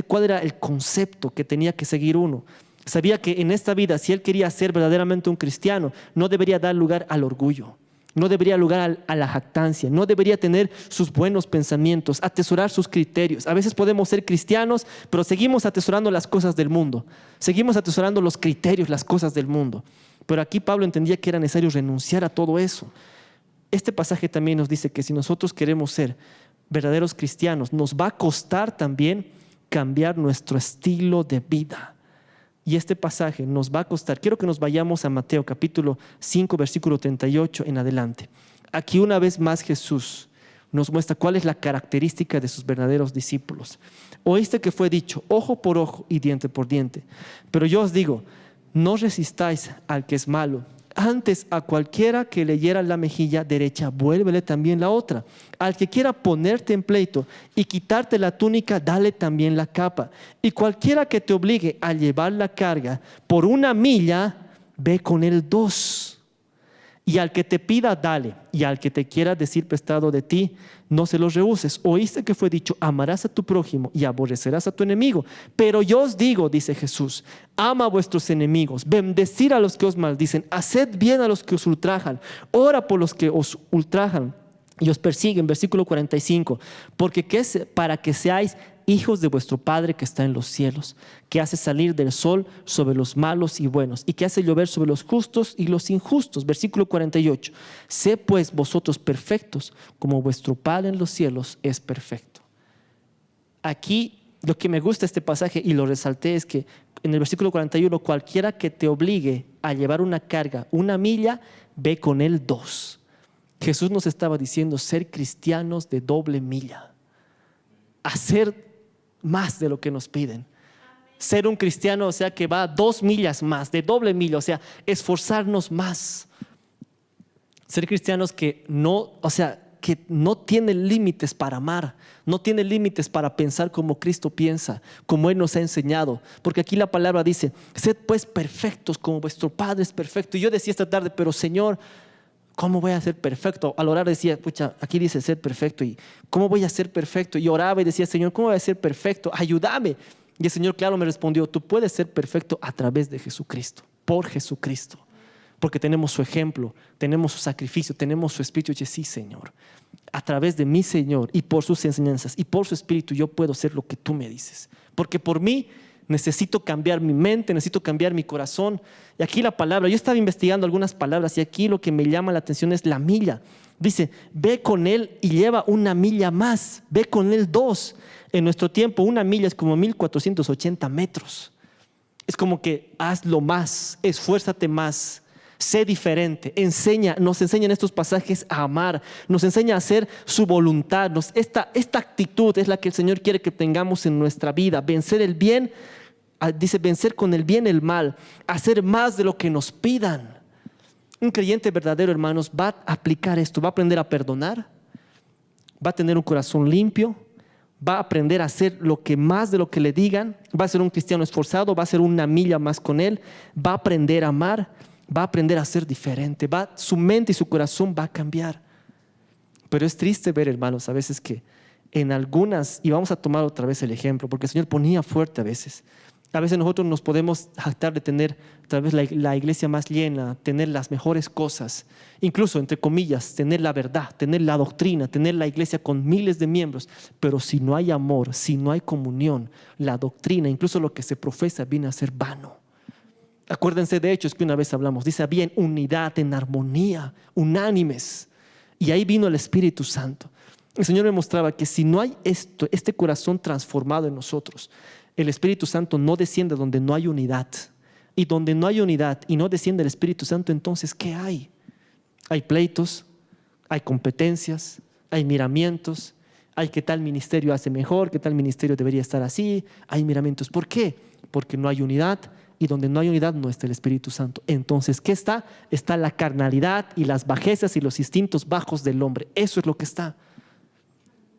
S1: cuál era el concepto que tenía que seguir uno. Sabía que en esta vida, si él quería ser verdaderamente un cristiano, no debería dar lugar al orgullo, no debería dar lugar a la jactancia, no debería tener sus buenos pensamientos, atesorar sus criterios. A veces podemos ser cristianos, pero seguimos atesorando las cosas del mundo, seguimos atesorando los criterios, las cosas del mundo. Pero aquí Pablo entendía que era necesario renunciar a todo eso. Este pasaje también nos dice que si nosotros queremos ser verdaderos cristianos, nos va a costar también cambiar nuestro estilo de vida. Y este pasaje nos va a costar. Quiero que nos vayamos a Mateo capítulo 5, versículo 38 en adelante. Aquí una vez más Jesús nos muestra cuál es la característica de sus verdaderos discípulos. Oíste que fue dicho, ojo por ojo y diente por diente. Pero yo os digo, no resistáis al que es malo. Antes, a cualquiera que le hiera la mejilla derecha, vuélvele también la otra. Al que quiera ponerte en pleito y quitarte la túnica, dale también la capa. Y cualquiera que te obligue a llevar la carga por 1 milla, ve con él 2. Y al que te pida, dale. Y al que te quiera decir prestado de ti, no se los rehuses. Oíste que fue dicho, amarás a tu prójimo y aborrecerás a tu enemigo. Pero yo os digo, dice Jesús, ama a vuestros enemigos, bendecid a los que os maldicen, haced bien a los que os ultrajan, ora por los que os ultrajan y os persiguen. Versículo 45, porque para que seáis hijos de vuestro Padre que está en los cielos, que hace salir del sol sobre los malos y buenos, y que hace llover sobre los justos y los injustos. Versículo 48, sé pues vosotros perfectos, como vuestro Padre en los cielos es perfecto. Aquí lo que me gusta de este pasaje, y lo resalté, es que en el versículo 41, cualquiera que te obligue a llevar una carga 1 milla, ve con él 2. Jesús nos estaba diciendo ser cristianos de doble milla, hacer más de lo que nos piden. Ser un cristiano, o sea, que va 2 millas más, de doble milla, o sea, esforzarnos más. Ser cristianos que no, o sea, que no tienen límites para amar, no tienen límites para pensar como Cristo piensa, como Él nos ha enseñado. Porque aquí la palabra dice, sed pues perfectos como vuestro Padre es perfecto. Y yo decía esta tarde, pero Señor, ¿cómo voy a ser perfecto? Al orar decía, pucha, aquí dice ser perfecto. ¿Y cómo voy a ser perfecto? Y oraba y decía, Señor, ¿cómo voy a ser perfecto? Ayúdame. Y el Señor, claro, me respondió, tú puedes ser perfecto a través de Jesucristo, por Jesucristo. Porque tenemos su ejemplo, tenemos su sacrificio, tenemos su espíritu. Y dije, sí, Señor, a través de mi Señor y por sus enseñanzas y por su espíritu yo puedo ser lo que tú me dices. Porque por mí necesito cambiar mi mente, necesito cambiar mi corazón. Y aquí la palabra, yo estaba investigando algunas palabras y aquí lo que me llama la atención es la milla. Dice, ve con él y lleva 1 milla más, ve con él 2. En nuestro tiempo 1 milla es como 1480 metros. Es como que hazlo más, esfuérzate más, sé diferente, nos enseña en estos pasajes a amar, nos enseña a hacer su voluntad. Esta actitud es la que el Señor quiere que tengamos en nuestra vida, vencer el bien, dice vencer con el bien el mal, hacer más de lo que nos pidan. Un creyente verdadero, hermanos, va a aplicar esto, va a aprender a perdonar, va a tener un corazón limpio, va a aprender a hacer lo que más de lo que le digan, va a ser un cristiano esforzado, va a ser 1 milla más con él, va a aprender a amar, va a aprender a ser diferente, su mente y su corazón va a cambiar. Pero es triste ver, hermanos, a veces que en algunas, y vamos a tomar otra vez el ejemplo, porque el Señor ponía fuerte a veces nosotros nos podemos jactar de tener tal vez la iglesia más llena, tener las mejores cosas, incluso entre comillas, tener la verdad, tener la doctrina, tener la iglesia con miles de miembros, pero si no hay amor, si no hay comunión, la doctrina, incluso lo que se profesa, viene a ser vano. Acuérdense de Hechos que una vez hablamos, dice, había en unidad, en armonía, unánimes, y ahí vino el Espíritu Santo. El Señor me mostraba que si no hay este corazón transformado en nosotros, el Espíritu Santo no desciende donde no hay unidad. Y donde no hay unidad y no desciende el Espíritu Santo, entonces ¿qué hay? Hay pleitos, hay competencias, hay miramientos, hay qué tal ministerio hace mejor, qué tal ministerio debería estar así, hay miramientos. ¿Por qué? Porque no hay unidad, y donde no hay unidad no está el Espíritu Santo. Entonces, ¿qué está? Está la carnalidad y las bajezas y los instintos bajos del hombre. Eso es lo que está.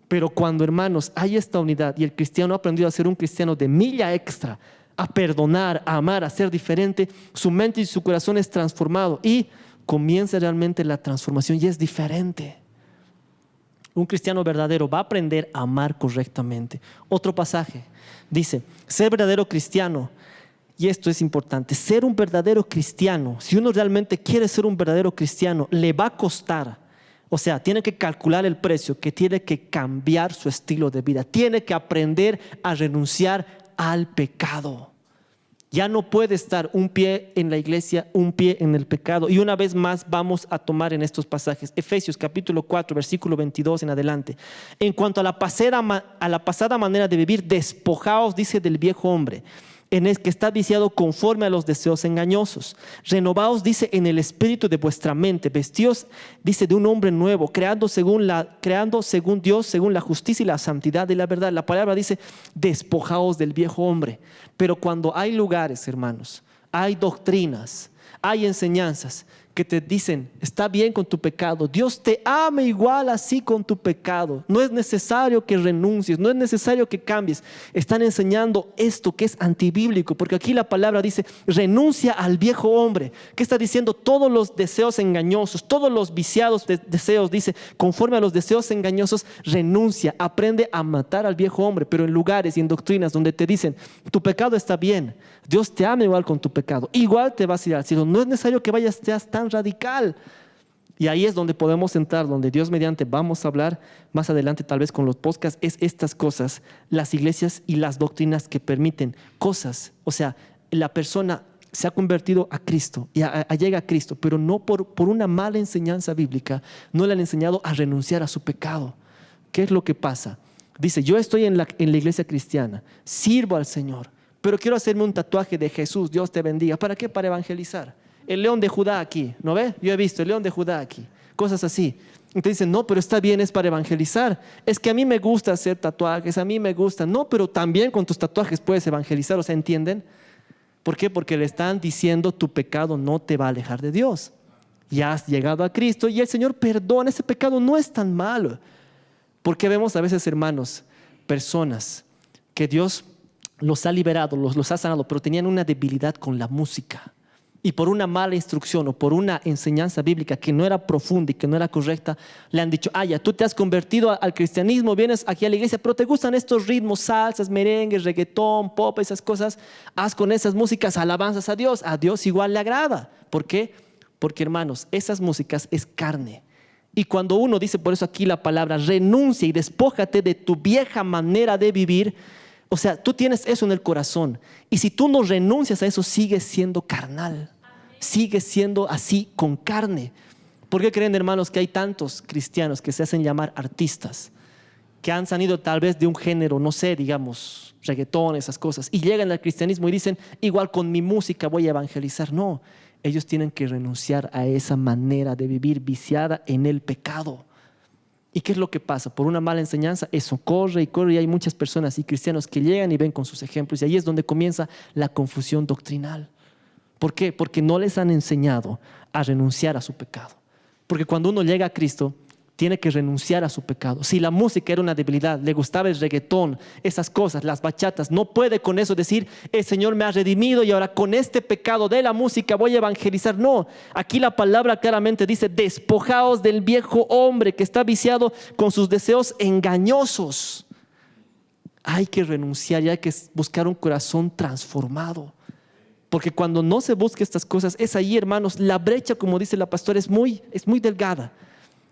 S1: Pero cuando, hermanos, hay esta unidad y el cristiano ha aprendido a ser un cristiano de milla extra, a perdonar, a amar, a ser diferente, su mente y su corazón es transformado y comienza realmente la transformación y es diferente. Un cristiano verdadero va a aprender a amar correctamente. Otro pasaje dice, ser verdadero cristiano, y esto es importante, ser un verdadero cristiano, si uno realmente quiere ser un verdadero cristiano, le va a costar. O sea, tiene que calcular el precio, que tiene que cambiar su estilo de vida. Tiene que aprender a renunciar al pecado. Ya no puede estar un pie en la iglesia, un pie en el pecado. Y una vez más vamos a tomar en estos pasajes. Efesios capítulo 4, versículo 22 en adelante. En cuanto a la pasada manera de vivir, despojaos, dice, del viejo hombre, en el que está viciado conforme a los deseos engañosos. Renovaos, dice, en el espíritu de vuestra mente. Vestíos, dice, de un hombre nuevo, creando según Dios, según la justicia y la santidad y la verdad. La palabra dice, despojaos del viejo hombre. Pero cuando hay lugares, hermanos, hay doctrinas, hay enseñanzas que te dicen, está bien con tu pecado, Dios te ama igual así con tu pecado, no es necesario que renuncies, no es necesario que cambies. Están enseñando esto que es antibíblico, porque aquí la palabra dice, renuncia al viejo hombre. ¿Qué está diciendo? Todos los deseos engañosos, todos los viciados deseos, dice, conforme a los deseos engañosos, renuncia, aprende a matar al viejo hombre. Pero en lugares y en doctrinas donde te dicen, tu pecado está bien, Dios te ama igual con tu pecado, igual te vas a ir al cielo, no es necesario que seas tan radical. Y ahí es donde podemos entrar, donde Dios mediante vamos a hablar más adelante tal vez con los podcasts, es estas cosas, las iglesias y las doctrinas que permiten cosas. O sea, la persona se ha convertido a Cristo y llega a Cristo, pero no por una mala enseñanza bíblica, no le han enseñado a renunciar a su pecado. ¿Qué es lo que pasa? Dice, yo estoy en la iglesia cristiana, sirvo al Señor, pero quiero hacerme un tatuaje de Jesús, Dios te bendiga. ¿Para qué? Para evangelizar. El león de Judá aquí, ¿no ve? Yo he visto el león de Judá aquí, cosas así. Entonces dicen, no, pero está bien, es para evangelizar. Es que a mí me gusta hacer tatuajes, a mí me gusta. No, pero también con tus tatuajes puedes evangelizar, o sea, ¿entienden? ¿Por qué? Porque le están diciendo, tu pecado no te va a alejar de Dios. Ya has llegado a Cristo y el Señor perdona, ese pecado no es tan malo. Porque vemos a veces, hermanos, personas que Dios los ha liberado, los ha sanado, pero tenían una debilidad con la música. Y por una mala instrucción o por una enseñanza bíblica que no era profunda y que no era correcta, le han dicho, ya, tú te has convertido al cristianismo, vienes aquí a la iglesia, pero te gustan estos ritmos, salsas, merengues, reggaetón, pop, esas cosas, haz con esas músicas alabanzas a Dios igual le agrada. ¿Por qué? Porque, hermanos, esas músicas es carne. Y cuando uno dice, por eso aquí la palabra, renuncia y despójate de tu vieja manera de vivir. O sea, tú tienes eso en el corazón. Y si tú no renuncias a eso, sigues siendo carnal. Sigues siendo así con carne. ¿Por qué creen, hermanos, que hay tantos cristianos que se hacen llamar artistas? Que han salido tal vez de un género, no sé, digamos, reggaetón, esas cosas. Y llegan al cristianismo y dicen, igual con mi música voy a evangelizar. No, ellos tienen que renunciar a esa manera de vivir viciada en el pecado. ¿Y qué es lo que pasa? Por una mala enseñanza, eso corre y corre, y hay muchas personas y cristianos que llegan y ven con sus ejemplos, y ahí es donde comienza la confusión doctrinal. ¿Por qué? Porque no les han enseñado a renunciar a su pecado. Porque cuando uno llega a Cristo, tiene que renunciar a su pecado. Si la música era una debilidad, le gustaba el reggaetón, esas cosas, las bachatas, no puede con eso decir, el Señor me ha redimido y ahora con este pecado de la música voy a evangelizar. No, aquí la palabra claramente dice, despojaos del viejo hombre que está viciado con sus deseos engañosos. Hay que renunciar y hay que buscar un corazón transformado. Porque cuando no se busca estas cosas, es ahí, hermanos, la brecha, como dice la pastora, es muy delgada.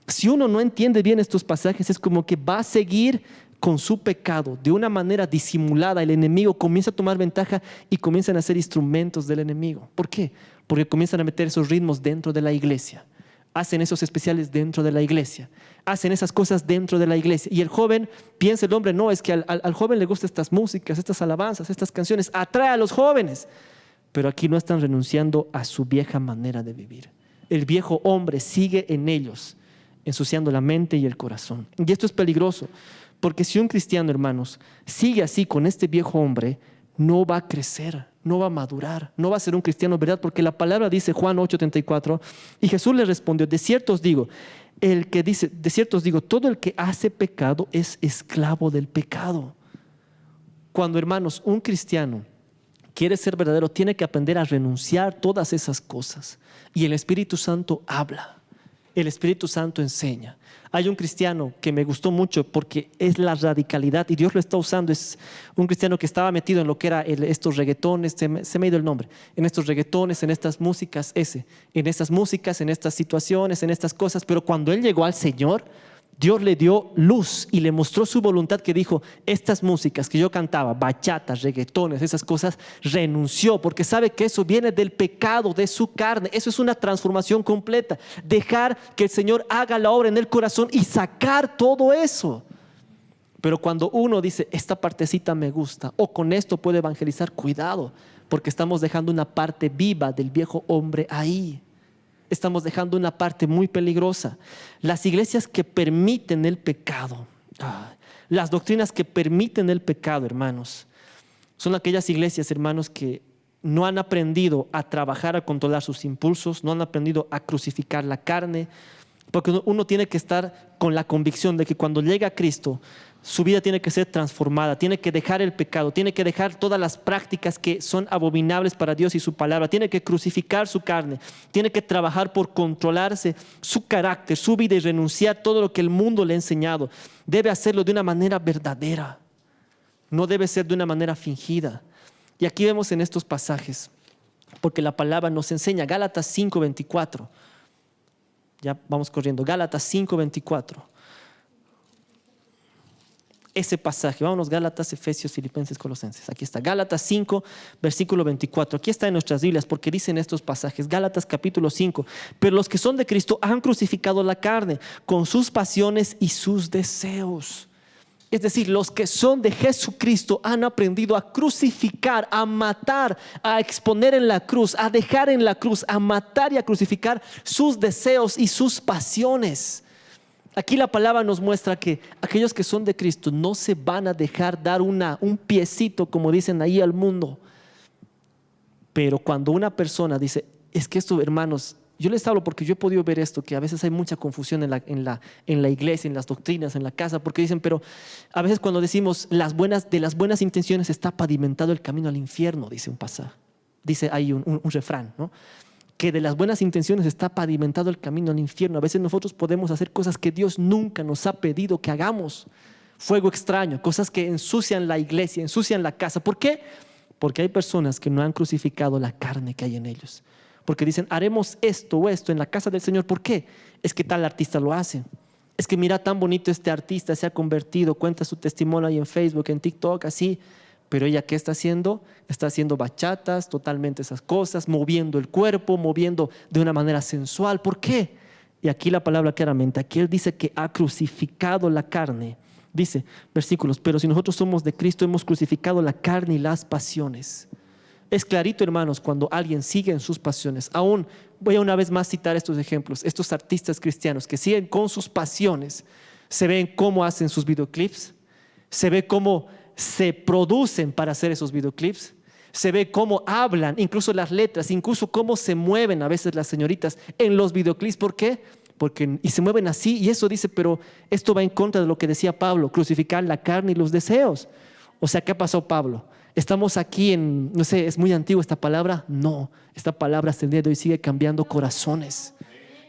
S1: Si uno no entiende bien estos pasajes, es como que va a seguir con su pecado de una manera disimulada. El enemigo comienza a tomar ventaja y comienzan a ser instrumentos del enemigo. ¿Por qué? Porque comienzan a meter esos ritmos dentro de la iglesia. Hacen esos especiales dentro de la iglesia. Hacen esas cosas dentro de la iglesia. Y el joven piensa, el hombre, no, es que al joven le gustan estas músicas, estas alabanzas, estas canciones. Atrae a los jóvenes. Pero aquí no están renunciando a su vieja manera de vivir. El viejo hombre sigue en ellos, ensuciando la mente y el corazón. Y esto es peligroso, porque si un cristiano, hermanos, sigue así con este viejo hombre, no va a crecer, no va a madurar, no va a ser un cristiano, ¿verdad? Porque la palabra dice, Juan 8:34, y Jesús le respondió, de cierto os digo, todo el que hace pecado es esclavo del pecado. Cuando, hermanos, un cristiano quiere ser verdadero, tiene que aprender a renunciar todas esas cosas. Y el Espíritu Santo habla. El Espíritu Santo enseña. Hay un cristiano que me gustó mucho porque es la radicalidad y Dios lo está usando. Es un cristiano que estaba metido en lo que era estos reggaetones, se me ha ido el nombre, en estos reggaetones, en estas músicas, en estas situaciones, en estas cosas. Pero cuando él llegó al Señor, Dios le dio luz y le mostró su voluntad, que dijo, estas músicas que yo cantaba, bachatas, reggaetones, esas cosas, renunció, porque sabe que eso viene del pecado, de su carne. Eso es una transformación completa. Dejar que el Señor haga la obra en el corazón y sacar todo eso. Pero cuando uno dice, esta partecita me gusta, o con esto puedo evangelizar, cuidado, porque estamos dejando una parte viva del viejo hombre ahí. Estamos dejando una parte muy peligrosa. Las iglesias que permiten el pecado, las doctrinas que permiten el pecado, hermanos, son aquellas iglesias, hermanos, que no han aprendido a trabajar, a controlar sus impulsos, no han aprendido a crucificar la carne, porque uno tiene que estar con la convicción de que cuando llega a Cristo, su vida tiene que ser transformada, tiene que dejar el pecado, tiene que dejar todas las prácticas que son abominables para Dios y su palabra, tiene que crucificar su carne, tiene que trabajar por controlarse su carácter, su vida y renunciar a todo lo que el mundo le ha enseñado. Debe hacerlo de una manera verdadera, no debe ser de una manera fingida. Y aquí vemos en estos pasajes, porque la palabra nos enseña, Gálatas 5:24. Ya vamos corriendo, Gálatas 5:24. Ese pasaje, vámonos, Gálatas, Efesios, Filipenses, Colosenses. Aquí está, Gálatas 5, versículo 24. Aquí está en nuestras Biblias porque dicen estos pasajes, Gálatas capítulo 5. Pero los que son de Cristo han crucificado la carne con sus pasiones y sus deseos. Es decir, los que son de Jesucristo han aprendido a crucificar, a matar, a exponer en la cruz, a dejar en la cruz, a matar y a crucificar sus deseos y sus pasiones. Aquí la palabra nos muestra que aquellos que son de Cristo no se van a dejar dar un piecito, como dicen ahí, al mundo. Pero cuando una persona dice, es que esto, hermanos, yo les hablo porque yo he podido ver esto, que a veces hay mucha confusión en la iglesia, en las doctrinas, en la casa, porque dicen, pero a veces cuando decimos de las buenas intenciones está pavimentado el camino al infierno, dice un pasaje, dice ahí un refrán, ¿no? Que de las buenas intenciones está pavimentado el camino al infierno. A veces nosotros podemos hacer cosas que Dios nunca nos ha pedido que hagamos. Fuego extraño, cosas que ensucian la iglesia, ensucian la casa. ¿Por qué? Porque hay personas que no han crucificado la carne que hay en ellos. Porque dicen, haremos esto o esto en la casa del Señor. ¿Por qué? Es que tal artista lo hace. Es que mira tan bonito este artista, se ha convertido, cuenta su testimonio ahí en Facebook, en TikTok, así. Pero ella, ¿qué está haciendo? Está haciendo bachatas, totalmente esas cosas, moviendo el cuerpo, moviendo de una manera sensual. ¿Por qué? Y aquí la palabra claramente, aquí él dice que ha crucificado la carne. Dice, versículos, pero si nosotros somos de Cristo, hemos crucificado la carne y las pasiones. Es clarito, hermanos, cuando alguien sigue en sus pasiones. Aún voy a una vez más citar estos ejemplos. Estos artistas cristianos que siguen con sus pasiones, se ven cómo hacen sus videoclips, se ve cómo se producen para hacer esos videoclips, se ve cómo hablan, incluso las letras, incluso cómo se mueven a veces las señoritas en los videoclips. ¿Por qué? Y se mueven así, y eso dice, pero esto va en contra de lo que decía Pablo, crucificar la carne y los deseos. O sea, ¿qué pasó, Pablo? Estamos aquí en, no sé, ¿es muy antigua esta palabra? No, esta palabra hasta el día de hoy sigue cambiando corazones.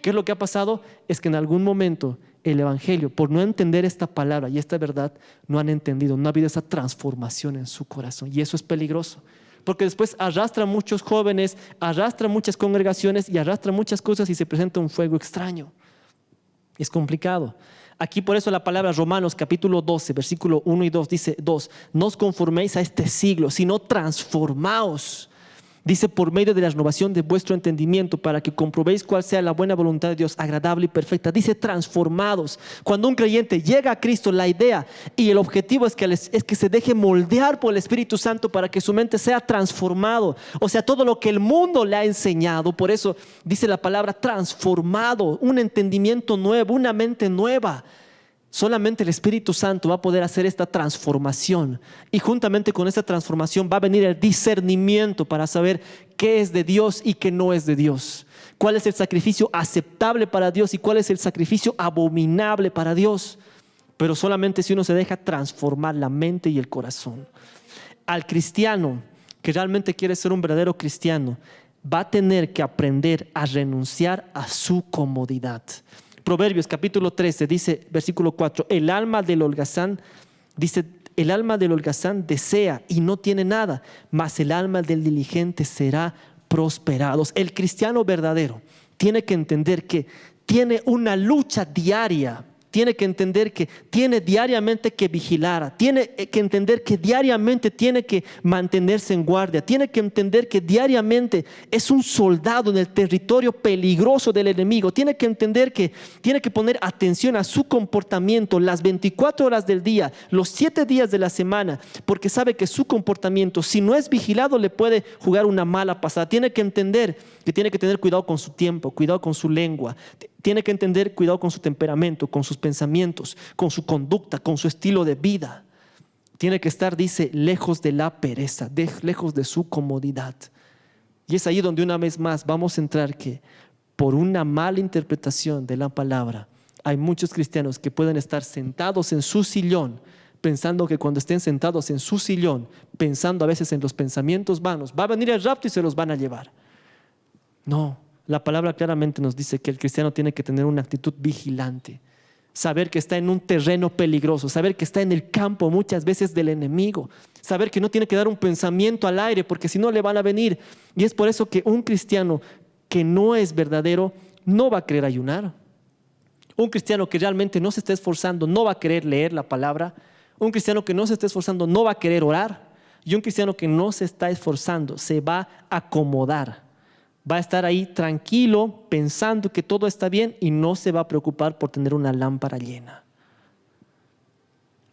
S1: ¿Qué es lo que ha pasado? Es que en algún momento el evangelio, por no entender esta palabra y esta verdad, no han entendido, no ha habido esa transformación en su corazón, y eso es peligroso, porque después arrastra muchos jóvenes, arrastra muchas congregaciones y arrastra muchas cosas y se presenta un fuego extraño. Es complicado. Aquí por eso la palabra Romanos capítulo 12, versículo 1 y 2 dice 2, no os conforméis a este siglo, sino transformaos. Dice, por medio de la renovación de vuestro entendimiento, para que comprobéis cuál sea la buena voluntad de Dios, agradable y perfecta. Dice, transformados. Cuando un creyente llega a Cristo, la idea y el objetivo es que se deje moldear por el Espíritu Santo para que su mente sea transformado. O sea, todo lo que el mundo le ha enseñado, por eso dice la palabra transformado, un entendimiento nuevo, una mente nueva. Solamente el Espíritu Santo va a poder hacer esta transformación, y juntamente con esta transformación va a venir el discernimiento para saber qué es de Dios y qué no es de Dios, cuál es el sacrificio aceptable para Dios y cuál es el sacrificio abominable para Dios. Pero solamente si uno se deja transformar la mente y el corazón. Al cristiano que realmente quiere ser un verdadero cristiano, va a tener que aprender a renunciar a su comodidad. Proverbios capítulo 13 dice, versículo 4, el alma del holgazán, dice, el alma del holgazán desea y no tiene nada, mas el alma del diligente será prosperado. El cristiano verdadero tiene que entender que tiene una lucha diaria tiene que entender que tiene diariamente que vigilar, tiene que entender que diariamente tiene que mantenerse en guardia, tiene que entender que diariamente es un soldado en el territorio peligroso del enemigo, tiene que entender que tiene que poner atención a su comportamiento las 24 horas del día, los 7 días de la semana, porque sabe que su comportamiento, si no es vigilado, le puede jugar una mala pasada. Tiene que entender que tiene que tener cuidado con su tiempo, cuidado con su lengua, tiene que entender cuidado con su temperamento, con sus pensamientos, con su conducta, con su estilo de vida. Tiene que estar, dice, lejos de la pereza, lejos de su comodidad. Y es ahí donde una vez más vamos a entrar que por una mala interpretación de la palabra, hay muchos cristianos que pueden estar sentados en su sillón, pensando que cuando estén sentados en su sillón, pensando a veces en los pensamientos vanos, va a venir el rapto y se los van a llevar. No, la palabra claramente nos dice que el cristiano tiene que tener una actitud vigilante, saber que está en un terreno peligroso, saber que está en el campo muchas veces del enemigo, saber que no tiene que dar un pensamiento al aire porque si no le van a venir. Y es por eso que un cristiano que no es verdadero no va a querer ayunar. Un cristiano que realmente no se está esforzando no va a querer leer la palabra. Un cristiano que no se está esforzando no va a querer orar. Y un cristiano que no se está esforzando se va a acomodar. Va a estar ahí tranquilo, pensando que todo está bien y no se va a preocupar por tener una lámpara llena.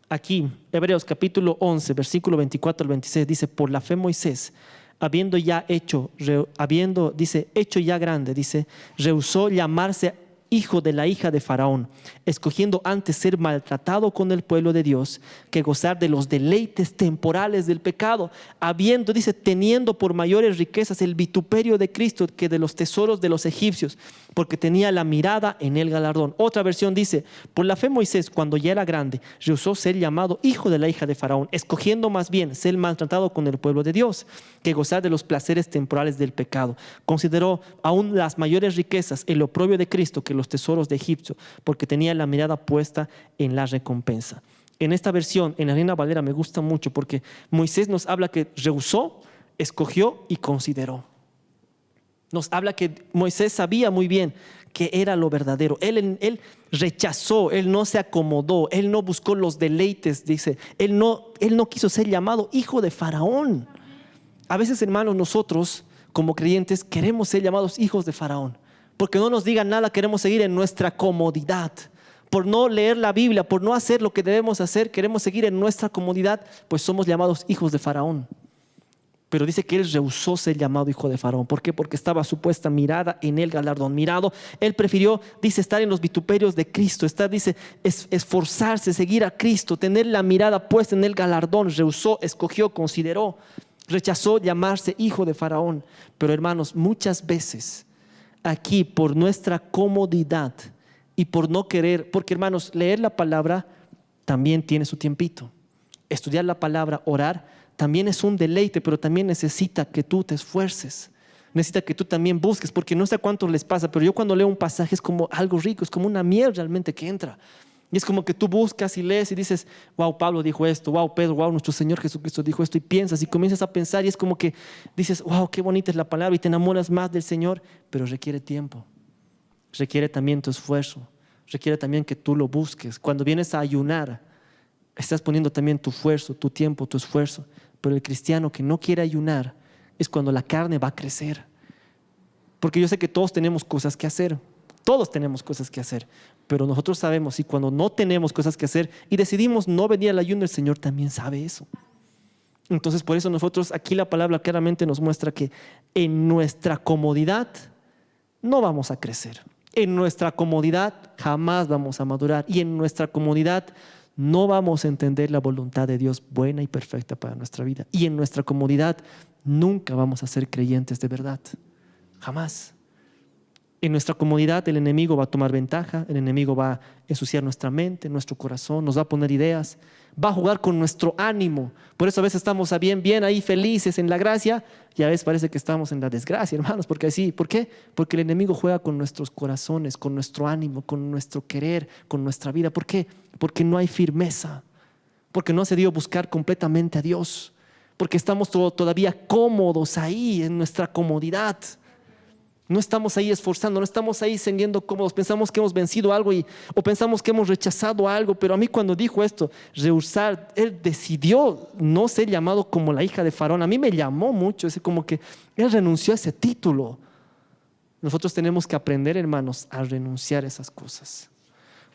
S1: Aquí, Hebreos capítulo 11, versículo 24 al 26, dice: por la fe Moisés, habiendo hecho ya grande, dice, rehusó llamarse hijo de la hija de Faraón, escogiendo antes ser maltratado con el pueblo de Dios que gozar de los deleites temporales del pecado, teniendo por mayores riquezas el vituperio de Cristo que de los tesoros de los egipcios, porque tenía la mirada en el galardón. Otra versión dice: por la fe Moisés, cuando ya era grande, rehusó ser llamado hijo de la hija de Faraón, escogiendo más bien ser maltratado con el pueblo de Dios que gozar de los placeres temporales del pecado. Consideró aún las mayores riquezas el oprobio de Cristo que los tesoros de Egipto, porque tenía la mirada puesta en la recompensa. En esta versión, en la Reina Valera, me gusta mucho porque Moisés nos habla que rehusó, escogió y consideró. Nos habla que Moisés sabía muy bien que era lo verdadero. Él rechazó, él no se acomodó, él no buscó los deleites, dice. Él no quiso ser llamado hijo de Faraón. A veces, hermanos, nosotros como creyentes queremos ser llamados hijos de Faraón. Porque no nos digan nada, queremos seguir en nuestra comodidad. Por no leer la Biblia, por no hacer lo que debemos hacer, queremos seguir en nuestra comodidad, pues somos llamados hijos de Faraón. Pero dice que él rehusó ser llamado hijo de Faraón. ¿Por qué? Porque estaba su puesta mirada en el galardón. Él prefirió, dice, estar en los vituperios de Cristo. Esforzarse, seguir a Cristo, tener la mirada puesta en el galardón. Rehusó, escogió, consideró, rechazó llamarse hijo de Faraón. Pero hermanos, muchas veces aquí por nuestra comodidad y por no querer, porque hermanos, leer la palabra también tiene su tiempito. Estudiar la palabra, orar, también es un deleite, pero también necesita que tú te esfuerces. Necesita que tú también busques, porque no sé a cuántos les pasa, pero yo cuando leo un pasaje es como algo rico, es como una miel realmente que entra. Y es como que tú buscas y lees y dices: wow, Pablo dijo esto, wow, Pedro, wow, nuestro Señor Jesucristo dijo esto, y piensas y comienzas a pensar y es como que dices: wow, qué bonita es la palabra, y te enamoras más del Señor, pero requiere tiempo, requiere también tu esfuerzo, requiere también que tú lo busques. Cuando vienes a ayunar, estás poniendo también tu esfuerzo, tu tiempo, tu esfuerzo, pero el cristiano que no quiere ayunar es cuando la carne va a crecer. Porque yo sé que todos tenemos cosas que hacer. Todos tenemos cosas que hacer, pero nosotros sabemos, y cuando no tenemos cosas que hacer y decidimos no venir al ayuno, el Señor también sabe eso. Entonces, por eso nosotros, aquí la palabra claramente nos muestra que en nuestra comodidad no vamos a crecer. En nuestra comodidad jamás vamos a madurar, y en nuestra comodidad no vamos a entender la voluntad de Dios buena y perfecta para nuestra vida. Y en nuestra comodidad nunca vamos a ser creyentes de verdad. Jamás. En nuestra comodidad el enemigo va a tomar ventaja, el enemigo va a ensuciar nuestra mente, nuestro corazón, nos va a poner ideas, va a jugar con nuestro ánimo. Por eso a veces estamos bien ahí felices en la gracia, y a veces parece que estamos en la desgracia, hermanos, porque así, ¿por qué? Porque el enemigo juega con nuestros corazones, con nuestro ánimo, con nuestro querer, con nuestra vida. ¿Por qué? Porque no hay firmeza, porque no se dio buscar completamente a Dios, porque estamos todavía cómodos ahí en nuestra comodidad. No estamos ahí esforzando, no estamos ahí sintiendo cómodos. Pensamos que hemos vencido algo o pensamos que hemos rechazado algo. Pero a mí cuando dijo esto, rehusar, él decidió no ser llamado como la hija de Faraón. A mí me llamó mucho, es como que él renunció a ese título. Nosotros tenemos que aprender, hermanos, a renunciar a esas cosas.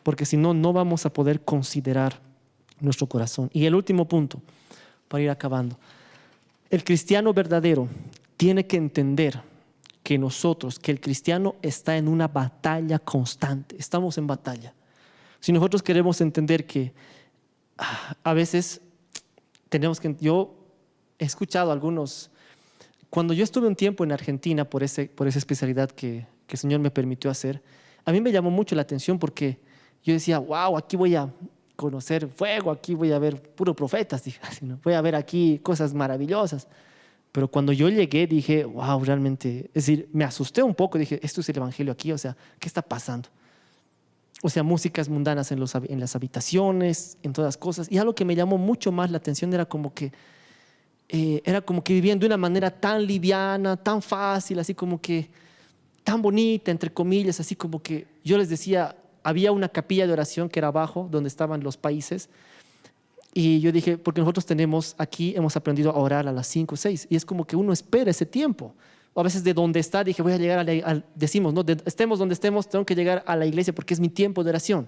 S1: Porque si no, no vamos a poder considerar nuestro corazón. Y el último punto, para ir acabando. El cristiano verdadero tiene que entender que el cristiano está en una batalla constante. Estamos en batalla. Si nosotros queremos entender que a veces yo he escuchado algunos, cuando yo estuve un tiempo en Argentina por esa especialidad que el Señor me permitió hacer, a mí me llamó mucho la atención porque yo decía, wow, aquí voy a conocer fuego, aquí voy a ver puros profetas, dije, ¿no? Voy a ver aquí cosas maravillosas. Pero cuando yo llegué dije, wow, realmente, es decir, me asusté un poco, dije, esto es el evangelio aquí, o sea, ¿qué está pasando? O sea, músicas mundanas en las habitaciones, en todas las cosas. Y algo que me llamó mucho más la atención era como que vivían de una manera tan liviana, tan fácil, así como que tan bonita, entre comillas, así como que yo les decía, había una capilla de oración que era abajo, donde estaban los países. Y yo dije, porque nosotros hemos aprendido a orar a las 5 o 6. Y es como que uno espera ese tiempo. O a veces de donde está, dije, voy a llegar decimos, ¿no? Estemos donde estemos, tengo que llegar a la iglesia porque es mi tiempo de oración.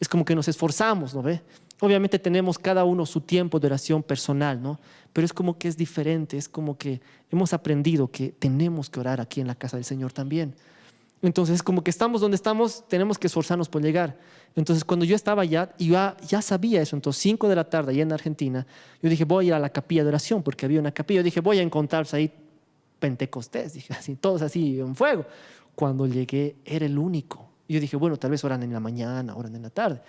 S1: Es como que nos esforzamos, ¿no ve? Obviamente tenemos cada uno su tiempo de oración personal, ¿no? Pero es como que es diferente, es como que hemos aprendido que tenemos que orar aquí en la casa del Señor también. Entonces, como que estamos donde estamos, tenemos que esforzarnos por llegar. Entonces, cuando yo estaba allá, ya sabía eso. Entonces, 5 de la tarde, allá en Argentina, yo dije, voy a ir a la capilla de oración, porque había una capilla. Yo dije, voy a encontrarse ahí Pentecostés, dije así, todos así en fuego. Cuando llegué, era el único. Yo dije, bueno, tal vez oran en la mañana, oran en la tarde.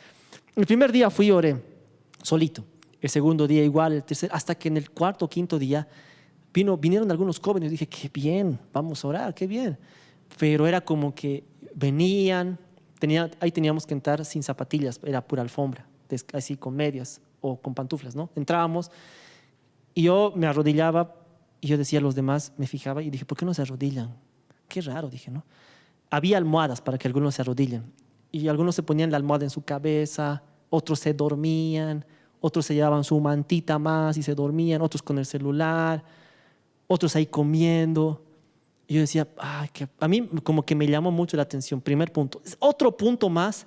S1: El primer día fui y oré solito. El segundo día igual, el tercer, hasta que en el cuarto o quinto día vinieron algunos jóvenes. Dije, qué bien, vamos a orar, qué bien. Pero era como que venían, ahí teníamos que entrar sin zapatillas, era pura alfombra, así con medias o con pantuflas, ¿no? Entrábamos y yo me arrodillaba y yo decía a los demás, me fijaba y dije, ¿por qué no se arrodillan? Qué raro, dije, ¿no? Había almohadas para que algunos se arrodillen y algunos se ponían la almohada en su cabeza, otros se dormían, otros se llevaban su mantita más y se dormían, otros con el celular, otros ahí comiendo. Y yo decía, que a mí como que me llamó mucho la atención. Primer punto. Otro punto más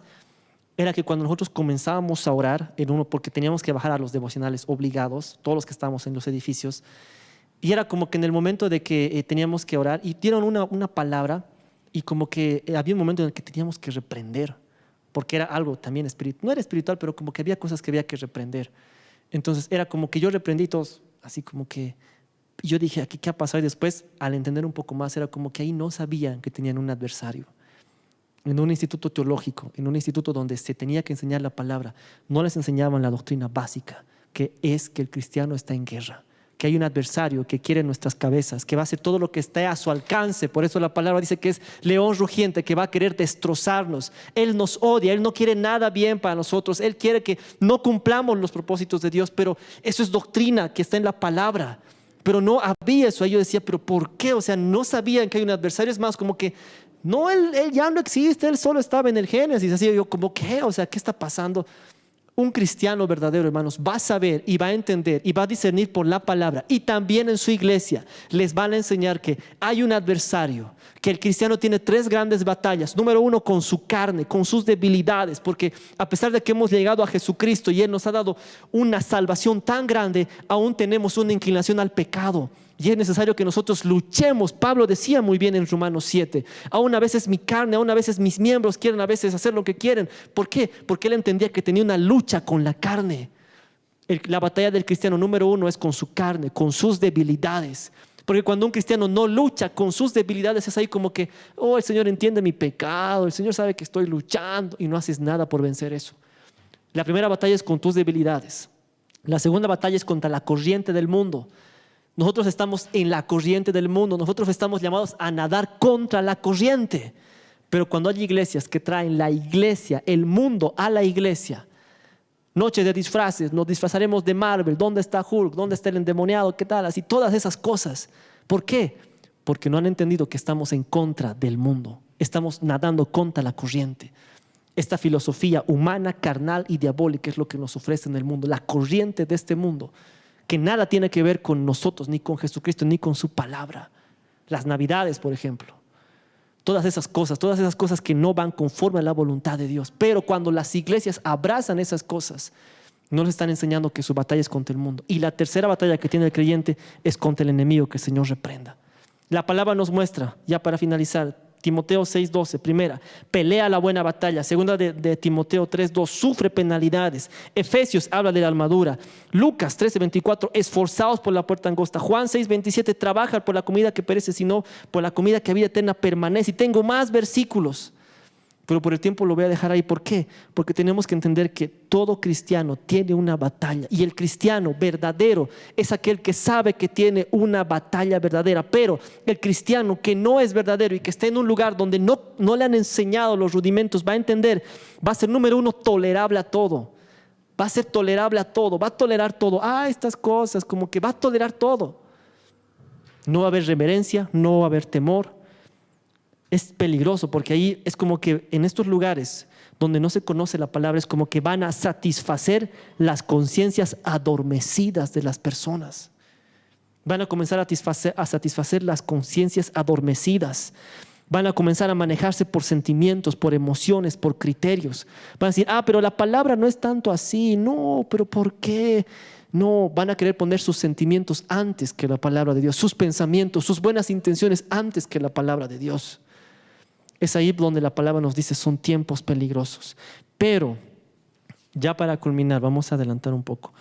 S1: era que cuando nosotros comenzábamos a orar, porque teníamos que bajar a los devocionales obligados, todos los que estábamos en los edificios, y era como que en el momento de que teníamos que orar, y dieron una palabra, y como que había un momento en el que teníamos que reprender, porque era algo también espiritual. No era espiritual, pero como que había cosas que había que reprender. Entonces era como que yo reprendí todos, así como que yo dije, ¿aquí qué ha pasado? Y después, al entender un poco más, era como que ahí no sabían que tenían un adversario. En un instituto teológico, en un instituto donde se tenía que enseñar la palabra, no les enseñaban la doctrina básica, que es que el cristiano está en guerra, que hay un adversario que quiere nuestras cabezas, que va a hacer todo lo que esté a su alcance. Por eso la palabra dice que es león rugiente, que va a querer destrozarnos. Él nos odia, Él no quiere nada bien para nosotros. Él quiere que no cumplamos los propósitos de Dios, pero eso es doctrina que está en la palabra. Pero no había eso. Yo decía, ¿pero por qué? O sea, no sabían que hay un adversario. Es más, como que no, él ya no existe, él solo estaba en el Génesis. Así yo, como, ¿qué? O sea, ¿qué está pasando? Un cristiano verdadero, hermanos, va a saber y va a entender y va a discernir por la palabra. Y también en su iglesia les van a enseñar que hay un adversario, que el cristiano tiene 3 grandes batallas. Número 1, con su carne, con sus debilidades, porque a pesar de que hemos llegado a Jesucristo y Él nos ha dado una salvación tan grande, aún tenemos una inclinación al pecado. Y es necesario que nosotros luchemos. Pablo decía muy bien en Romanos 7, aún a veces mi carne, aún a veces mis miembros quieren a veces hacer lo que quieren. ¿Por qué? Porque él entendía que tenía una lucha con la carne. La batalla del cristiano número 1 es con su carne, con sus debilidades. Porque cuando un cristiano no lucha con sus debilidades, es ahí como que, el Señor entiende mi pecado, el Señor sabe que estoy luchando, y no haces nada por vencer eso. La primera batalla es con tus debilidades. La segunda batalla es contra la corriente del mundo. Nosotros estamos en la corriente del mundo, nosotros estamos llamados a nadar contra la corriente. Pero cuando hay iglesias que traen la iglesia, el mundo a la iglesia, noches de disfraces, nos disfrazaremos de Marvel, ¿dónde está Hulk? ¿Dónde está el endemoniado? ¿Qué tal? Así todas esas cosas. ¿Por qué? porque no han entendido que estamos en contra del mundo. Estamos nadando contra la corriente. Esta filosofía humana, carnal y diabólica es lo que nos ofrece en el mundo. La corriente de este mundo, que nada tiene que ver con nosotros, ni con Jesucristo, ni con su palabra. Las navidades, por ejemplo. Todas esas cosas que no van conforme a la voluntad de Dios. Pero cuando las iglesias abrazan esas cosas, no les están enseñando que su batalla es contra el mundo. Y la tercera batalla que tiene el creyente es contra el enemigo, que el Señor reprenda. La palabra nos muestra, ya para finalizar, Timoteo 6:12, primera, pelea la buena batalla. Segunda de Timoteo 3:2, sufre penalidades. Efesios habla de la armadura. Lucas 13:24, esforzaos por la puerta angosta. Juan 6:27, trabaja por la comida que perece, sino por la comida que a vida eterna permanece. Y tengo más versículos, pero por el tiempo lo voy a dejar ahí. ¿Por qué? Porque tenemos que entender que todo cristiano tiene una batalla. Y el cristiano verdadero es aquel que sabe que tiene una batalla verdadera. Pero el cristiano que no es verdadero y que está en un lugar donde no le han enseñado los rudimentos, va a entender, va a ser número uno tolerable a todo. Va a ser tolerable a todo, va a tolerar todo. Estas cosas, como que va a tolerar todo. No va a haber reverencia, no va a haber temor. Es peligroso porque ahí es como que en estos lugares donde no se conoce la palabra es como que van a satisfacer las conciencias adormecidas de las personas. Van a comenzar a satisfacer las conciencias adormecidas. Van a comenzar a manejarse por sentimientos, por emociones, por criterios. Van a decir, pero la palabra no es tanto así. No, pero ¿por qué? No, van a querer poner sus sentimientos antes que la palabra de Dios, sus pensamientos, sus buenas intenciones antes que la palabra de Dios. Es ahí donde la palabra nos dice son tiempos peligrosos. Pero, ya para culminar, vamos a adelantar un poco.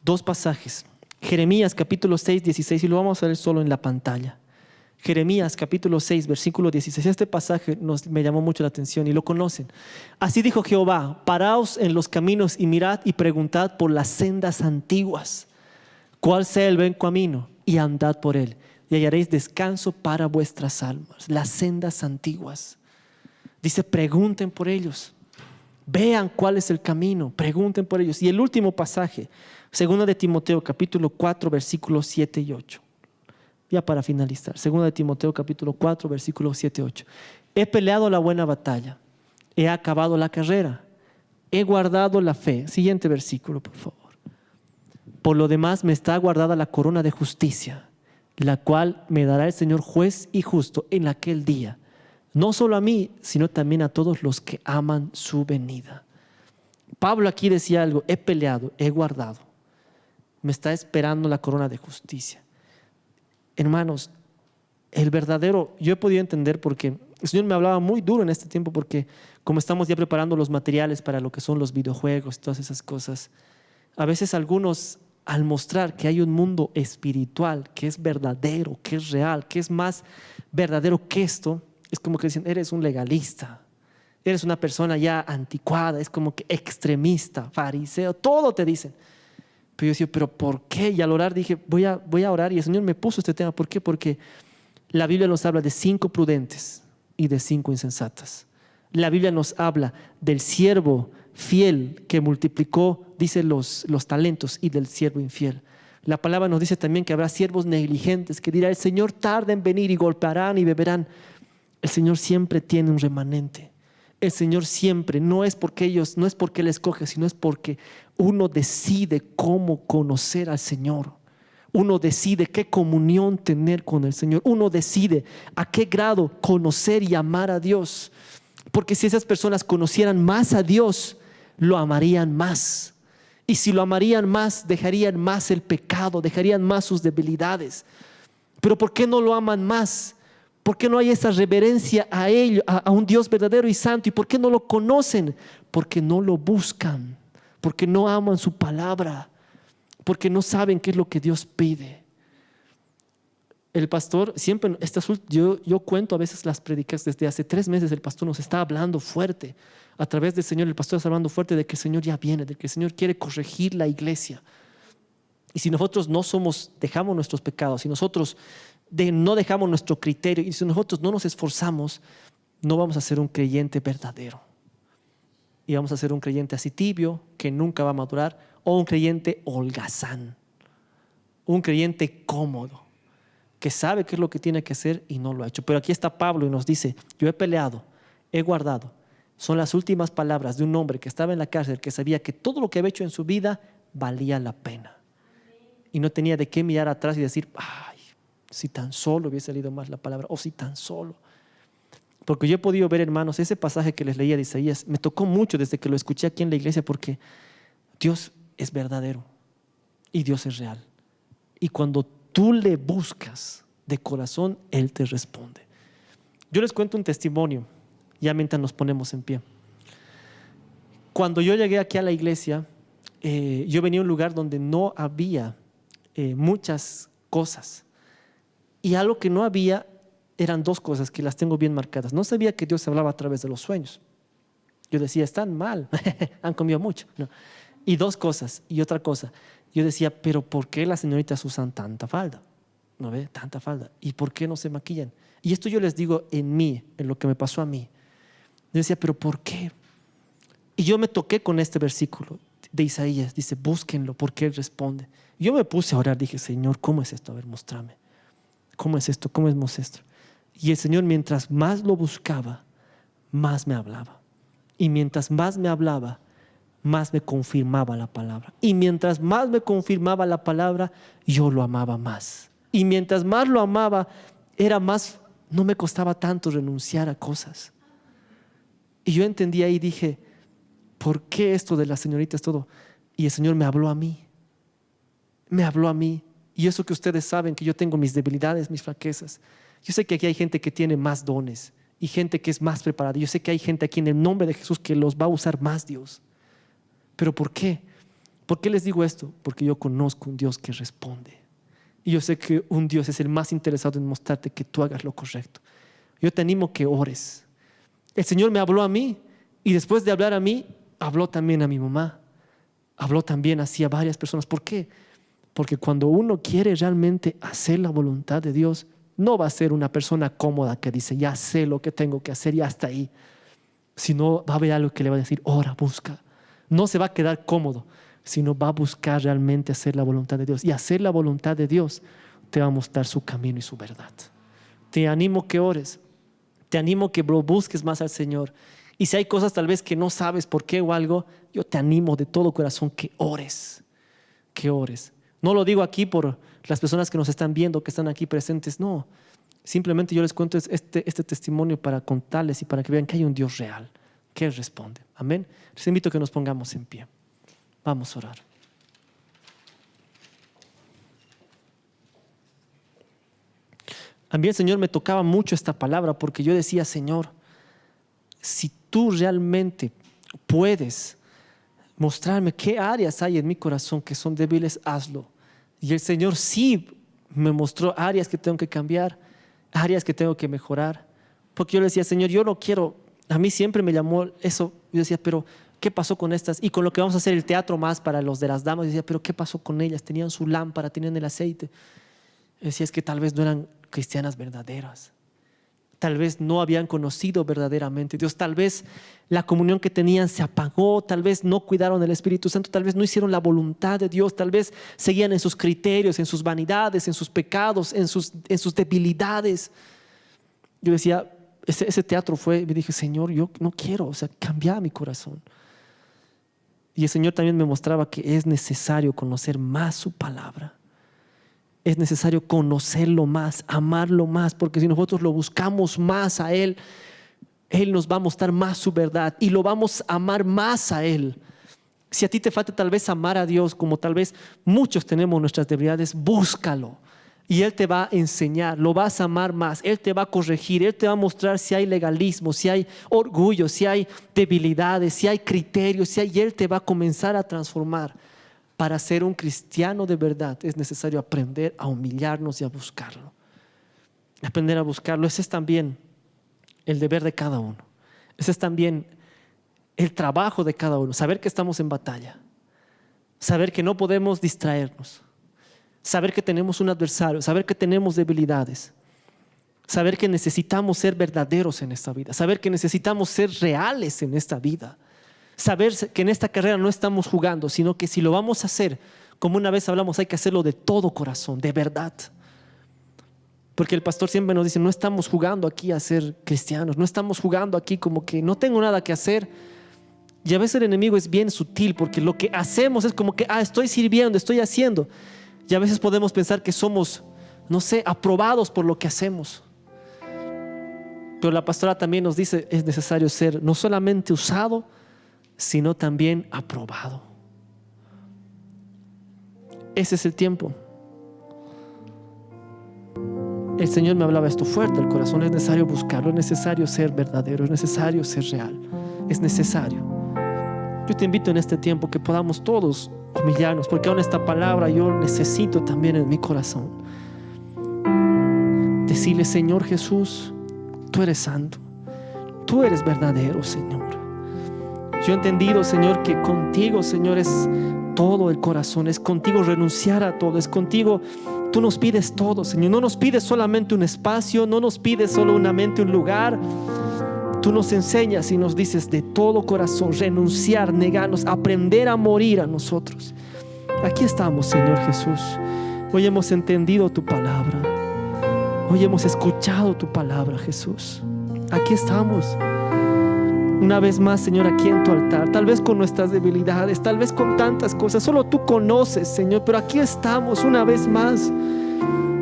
S1: 2 pasajes. Jeremías capítulo 6, 16, y lo vamos a ver solo en la pantalla. Jeremías capítulo 6, versículo 16. Este pasaje me llamó mucho la atención y lo conocen. Así dijo Jehová, paraos en los caminos y mirad y preguntad por las sendas antiguas, cuál sea el buen camino, y andad por él. Y hallaréis descanso para vuestras almas. Las sendas antiguas. Dice, pregunten por ellos. Vean cuál es el camino. Pregunten por ellos. Y el último pasaje, 2 de Timoteo, capítulo 4, versículos 7 y 8. Ya para finalizar. 2 de Timoteo, capítulo 4, versículos 7 y 8. He peleado la buena batalla. He acabado la carrera. He guardado la fe. Siguiente versículo, por favor. Por lo demás me está guardada la corona de justicia, la cual me dará el Señor juez y justo en aquel día, no solo a mí, sino también a todos los que aman su venida. Pablo aquí decía algo, he peleado, he guardado, me está esperando la corona de justicia. Hermanos, el verdadero, yo he podido entender porque el Señor me hablaba muy duro en este tiempo, porque como estamos ya preparando los materiales para lo que son los videojuegos y todas esas cosas, a veces algunos, al mostrar que hay un mundo espiritual que es verdadero, que es real, que es más verdadero que esto, es como que dicen, eres un legalista, eres una persona ya anticuada, es como que extremista, fariseo, todo te dicen. Pero yo decía, ¿pero por qué? Y al orar dije, voy a orar, y el Señor me puso este tema. ¿Por qué? Porque la Biblia nos habla de 5 prudentes y de 5 insensatas. La Biblia nos habla del siervo fiel que multiplicó, dice, los talentos, y del siervo infiel. La palabra nos dice también que habrá siervos negligentes que dirá, el Señor tarda en venir y golpearán y beberán. El Señor siempre tiene un remanente. El Señor siempre, no es porque Él escoge, sino es porque uno decide cómo conocer al Señor. Uno decide qué comunión tener con el Señor. Uno decide a qué grado conocer y amar a Dios. Porque si esas personas conocieran más a Dios, lo amarían más. Y si lo amarían más, dejarían más el pecado, dejarían más sus debilidades. Pero ¿por qué no lo aman más? ¿Por qué no hay esa reverencia a Él, a un Dios verdadero y santo? ¿Y por qué no lo conocen? Porque no lo buscan, porque no aman su palabra, porque no saben qué es lo que Dios pide. El pastor siempre, yo cuento a veces las predicas desde hace 3 meses. El pastor nos está hablando fuerte a través del Señor. El pastor está hablando fuerte de que el Señor ya viene, de que el Señor quiere corregir la iglesia. Y si nosotros dejamos nuestros pecados, si nosotros no dejamos nuestro criterio, y si nosotros no nos esforzamos, no vamos a ser un creyente verdadero. Y vamos a ser un creyente así tibio, que nunca va a madurar, o un creyente holgazán, un creyente cómodo. que sabe qué es lo que tiene que hacer y no lo ha hecho. Pero aquí está Pablo y nos dice, yo he peleado, he guardado. Son las últimas palabras de un hombre que estaba en la cárcel, que sabía que todo lo que había hecho en su vida valía la pena. Y no tenía de qué mirar atrás y decir, ay, si tan solo hubiese leído más la palabra, o si tan solo. Porque yo he podido ver, hermanos, ese pasaje que les leía de Isaías, me tocó mucho desde que lo escuché aquí en la iglesia, porque Dios es verdadero y Dios es real. Y cuando tú le buscas de corazón, Él te responde. Yo les cuento un testimonio, ya mientras nos ponemos en pie. Cuando yo llegué aquí a la iglesia, yo venía a un lugar donde no había muchas cosas. Y algo que no había eran dos cosas que las tengo bien marcadas. No sabía que Dios hablaba a través de los sueños. Yo decía, están mal, han comido mucho. No. Y dos cosas, y otra cosa. Yo decía, pero ¿por qué las señoritas usan tanta falda? ¿No ve? Tanta falda. ¿Y por qué no se maquillan? Y esto yo les digo en mí, en lo que me pasó a mí. Yo decía, pero ¿por qué? Y yo me toqué con este versículo de Isaías. Dice, búsquenlo, porque Él responde. Y yo me puse a orar, dije, Señor, ¿cómo es esto? A ver, mostrame. ¿Cómo es esto? ¿Cómo es esto? Y el Señor, mientras más lo buscaba, más me hablaba. Y mientras más me hablaba, más me confirmaba la palabra. Y mientras más me confirmaba la palabra, yo lo amaba más. Y mientras más lo amaba, era más, no me costaba tanto renunciar a cosas. Y yo entendí ahí y dije, ¿por qué esto de las señoritas todo? Y el Señor me habló a mí. Me habló a mí. Y eso que ustedes saben, que yo tengo mis debilidades, mis flaquezas. Yo sé que aquí hay gente que tiene más dones y gente que es más preparada. Yo sé que hay gente aquí en el nombre de Jesús que los va a usar más Dios. ¿Pero por qué? ¿Por qué les digo esto? Porque yo conozco un Dios que responde. Y yo sé que un Dios es el más interesado en mostrarte que tú hagas lo correcto. Yo te animo que ores. El Señor me habló a mí y después de hablar a mí, habló también a mi mamá. Habló también así a varias personas. ¿Por qué? Porque cuando uno quiere realmente hacer la voluntad de Dios, no va a ser una persona cómoda que dice, ya sé lo que tengo que hacer y hasta ahí. Sino va a haber algo que le va a decir, ora, busca. No se va a quedar cómodo, sino va a buscar realmente hacer la voluntad de Dios. Y hacer la voluntad de Dios te va a mostrar su camino y su verdad. Te animo que ores. Te animo que busques más al Señor. Y si hay cosas tal vez que no sabes por qué o algo, yo te animo de todo corazón que ores. Que ores. No lo digo aquí por las personas que nos están viendo, que están aquí presentes. No, simplemente yo les cuento este testimonio para contarles y para que vean que hay un Dios real, que Él responde. Amén. Les invito a que nos pongamos en pie. Vamos a orar. A mí el Señor me tocaba mucho esta palabra porque yo decía, Señor, si tú realmente puedes mostrarme qué áreas hay en mi corazón que son débiles, hazlo. Y el Señor sí me mostró áreas que tengo que cambiar, áreas que tengo que mejorar. Porque yo le decía, Señor, yo no quiero, a mí siempre me llamó eso. Yo decía, pero ¿qué pasó con estas? Y con lo que vamos a hacer el teatro más para los de las damas, yo decía, pero ¿qué pasó con ellas? Tenían su lámpara, tenían el aceite. Yo decía, es que tal vez no eran cristianas verdaderas. Tal vez no habían conocido verdaderamente a Dios. Tal vez la comunión que tenían se apagó. Tal vez no cuidaron el Espíritu Santo. Tal vez no hicieron la voluntad de Dios. Tal vez seguían en sus criterios, en sus vanidades, en sus pecados, en sus debilidades. Yo decía, ese teatro fue, me dije, Señor, yo no quiero, o sea, cambia mi corazón. Y el Señor también me mostraba que es necesario conocer más su palabra. Es necesario conocerlo más, amarlo más, porque si nosotros lo buscamos más a Él, Él nos va a mostrar más su verdad y lo vamos a amar más a Él. Si a ti te falta tal vez amar a Dios, como tal vez muchos tenemos nuestras debilidades, búscalo y Él te va a enseñar, lo vas a amar más, Él te va a corregir, Él te va a mostrar si hay legalismo, si hay orgullo, si hay debilidades, si hay criterios, y Él te va a comenzar a transformar. Para ser un cristiano de verdad es necesario aprender a humillarnos y a buscarlo. Aprender a buscarlo. Ese es también el deber de cada uno. Ese es también el trabajo de cada uno. Saber que estamos en batalla. Saber que no podemos distraernos. Saber que tenemos un adversario. Saber que tenemos debilidades. Saber que necesitamos ser verdaderos en esta vida. Saber que necesitamos ser reales en esta vida. Saber que en esta carrera no estamos jugando, sino que si lo vamos a hacer, como una vez hablamos, hay que hacerlo de todo corazón, de verdad. Porque el pastor siempre nos dice, no estamos jugando aquí a ser cristianos, no estamos jugando aquí como que no tengo nada que hacer. Y a veces el enemigo es bien sutil, porque lo que hacemos es como que, estoy sirviendo, estoy haciendo. Y a veces podemos pensar que somos, no sé, aprobados por lo que hacemos. Pero la pastora también nos dice, es necesario ser no solamente usado, sino también aprobado. Ese es el tiempo. El Señor me hablaba esto fuerte al corazón. Es necesario buscarlo, es necesario ser verdadero, es necesario ser real, es necesario. Yo te invito en este tiempo que podamos todos humillarnos, porque aún esta palabra yo necesito también en mi corazón. Decirle, Señor Jesús, tú eres santo, tú eres verdadero, Señor. Yo he entendido, Señor, que contigo, Señor, es todo el corazón, es contigo renunciar a todo, es contigo. Tú nos pides todo, Señor. No nos pides solamente un espacio, no nos pides solamente un lugar. Tú nos enseñas y nos dices de todo corazón renunciar, negarnos, aprender a morir a nosotros. Aquí estamos, Señor Jesús. Hoy hemos entendido tu palabra. Hoy hemos escuchado tu palabra, Jesús. Aquí estamos. Una vez más, Señor, aquí en tu altar, tal vez con nuestras debilidades, tal vez con tantas cosas, solo tú conoces, Señor, pero aquí estamos una vez más.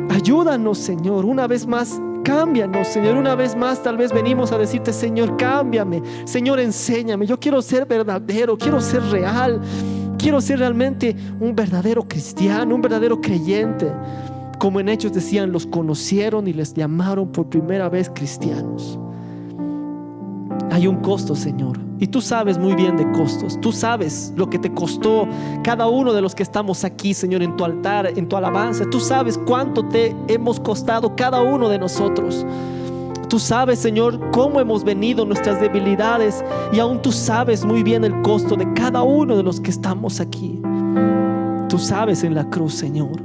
S1: Ayúdanos, Señor, una vez más, cámbianos, Señor, una vez más, tal vez venimos a decirte, Señor, cámbiame, Señor, enséñame, yo quiero ser verdadero, quiero ser real, quiero ser realmente un verdadero cristiano, un verdadero creyente. Como en Hechos decían, los conocieron y les llamaron por primera vez cristianos. Hay un costo, Señor, y tú sabes muy bien de costos. Tú sabes lo que te costó cada uno de los que estamos aquí, Señor, en tu altar, en tu alabanza. Tú sabes cuánto te hemos costado cada uno de nosotros. Tú sabes, Señor, cómo hemos venido, nuestras debilidades, y aún tú sabes muy bien el costo de cada uno de los que estamos aquí. Tú sabes en la cruz, Señor.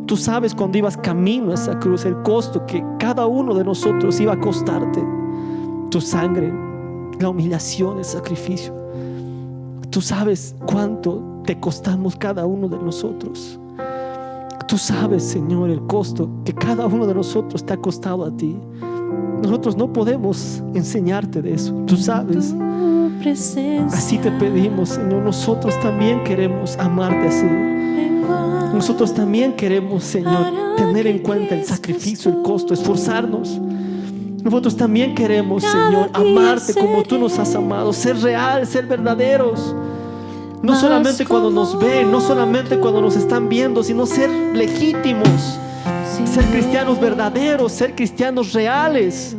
S1: Tú sabes cuando ibas camino a esa cruz el costo que cada uno de nosotros iba a costarte. Tu sangre, la humillación, el sacrificio. Tú sabes cuánto te costamos cada uno de nosotros. Tú sabes, Señor, el costo que cada uno de nosotros te ha costado a ti. Nosotros no podemos enseñarte de eso. Tú sabes. Así te pedimos, Señor. Nosotros también queremos amarte así. Nosotros también queremos, Señor, tener en cuenta el sacrificio, el costo, esforzarnos. Nosotros también queremos, Señor, amarte como tú nos has amado, ser real, ser verdaderos. No solamente cuando nos ven, no solamente cuando nos están viendo, sino ser legítimos, ser cristianos verdaderos, ser cristianos reales,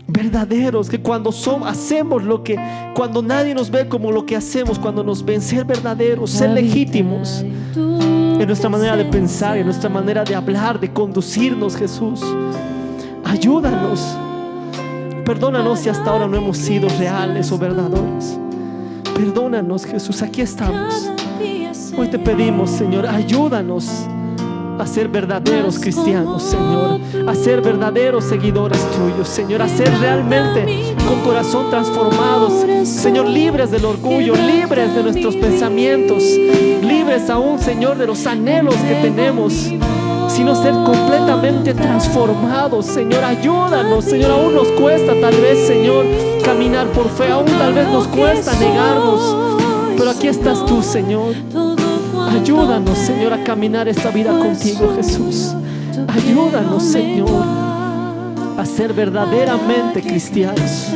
S1: verdaderos, que cuando hacemos lo que, cuando nadie nos ve como lo que hacemos, cuando nos ven, ser verdaderos, ser legítimos en nuestra manera de pensar, en nuestra manera de hablar, de conducirnos, Jesús. Ayúdanos. Perdónanos si hasta ahora no hemos sido reales o verdaderos. Perdónanos, Jesús. Aquí estamos. Hoy te pedimos, Señor, ayúdanos a ser verdaderos cristianos, Señor, a ser verdaderos seguidores tuyos, Señor, a ser realmente con corazón transformados, Señor, libres del orgullo, libres de nuestros pensamientos, libres aún, Señor, de los anhelos que tenemos, sino ser completamente transformados, Señor. Ayúdanos, Señor. Aún nos cuesta tal vez, Señor, caminar por fe, aún tal vez nos cuesta negarnos, pero aquí estás tú, Señor. Ayúdanos, Señor, a caminar esta vida contigo, Jesús. Ayúdanos, Señor, a ser verdaderamente cristianos,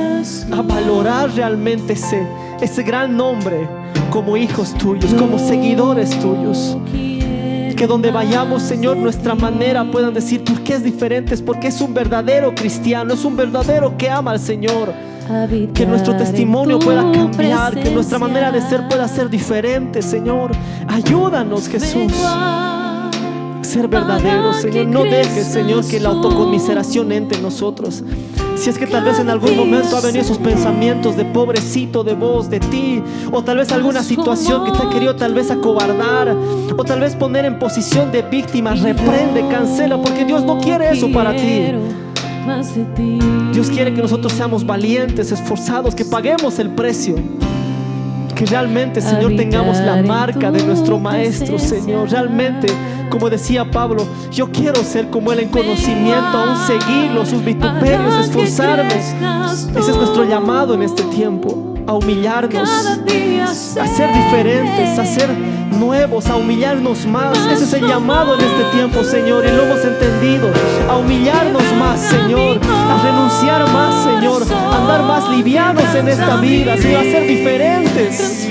S1: a valorar realmente ese gran nombre como hijos tuyos, como seguidores tuyos. Que donde vayamos, Señor, nuestra manera puedan decir por qué es diferente, es porque es un verdadero cristiano, es un verdadero que ama al Señor. Que nuestro testimonio pueda cambiar, que nuestra manera de ser pueda ser diferente, Señor. Ayúdanos, Jesús, ser verdaderos, Señor. No dejes, Señor, que la autoconmiseración entre en nosotros. Si es que tal vez en algún momento ha venido esos pensamientos de pobrecito de vos, de ti, o tal vez alguna situación que te ha querido tal vez acobardar, o tal vez poner en posición de víctima, reprende, cancela, porque Dios no quiere eso para ti. Dios quiere que nosotros seamos valientes, esforzados, que paguemos el precio, Que realmente, Señor, tengamos la marca de nuestro Maestro, Señor. Realmente, como decía Pablo, yo quiero ser como Él en conocimiento, aún seguirlo, sus vituperios, esforzarme. Ese es nuestro llamado en este tiempo, a humillarnos, a ser diferentes, a ser nuevos, a humillarnos más. Ese es el llamado en este tiempo, Señor, y lo hemos entendido. A humillarnos más, Señor, a renunciar más, Señor, a andar más livianos en esta vida, Señor, a ser diferentes.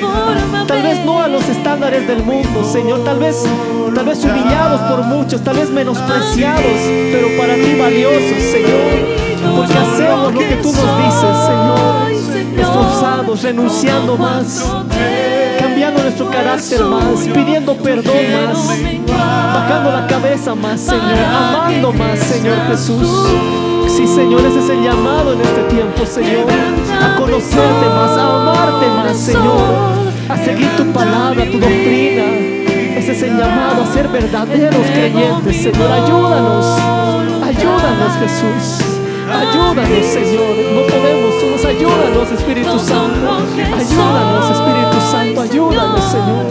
S1: Tal vez no a los estándares del mundo, Señor, tal vez humillados por muchos, tal vez menospreciados, pero para ti valiosos, Señor, porque hacemos lo que tú nos dices, Señor, esforzados, renunciando más, cambiando nuestro carácter más, pidiendo perdón más, bajando la cabeza más, Señor, amando más, Señor Jesús. Sí, Señor, ese es el llamado en este tiempo, Señor, a conocerte más, a amarte más, Señor, a seguir tu palabra, tu doctrina. Ese es el llamado a ser verdaderos creyentes, Señor. Ayúdanos, ayúdanos, Jesús. Ayúdanos, Señor. No podemos solos. Ayúdanos, Espíritu Santo. Ayúdanos, Espíritu Santo. Ayúdanos, Señor.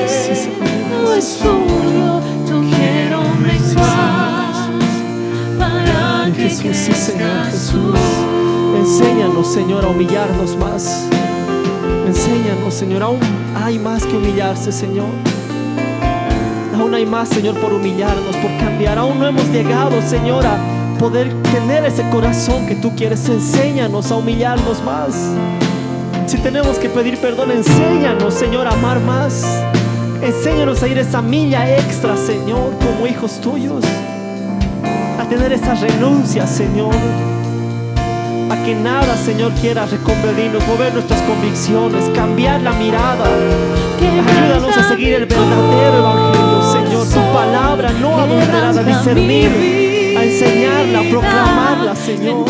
S1: Sí, Señor.
S2: Es tuyo, yo quiero menguar.
S1: Jesús, sí, Señor Jesús. Enséñanos, Señor, a humillarnos más. Enséñanos, Señor. Aún hay más que humillarse, Señor. Aún hay más, Señor, por humillarnos, por cambiar. Aún no hemos llegado, Señor, a poder tener ese corazón que tú quieres. Enséñanos a humillarnos más. Si tenemos que pedir perdón, enséñanos, Señor, a amar más. Enséñanos a ir esa milla extra, Señor, como hijos tuyos. A tener esa renuncia, Señor. A que nada, Señor, quiera reconvertirnos, mover nuestras convicciones, cambiar la mirada. Ayúdanos a seguir el verdadero evangelio, Señor, tu palabra no adulterada, a discernir, a enseñarla, a proclamarla, Señor.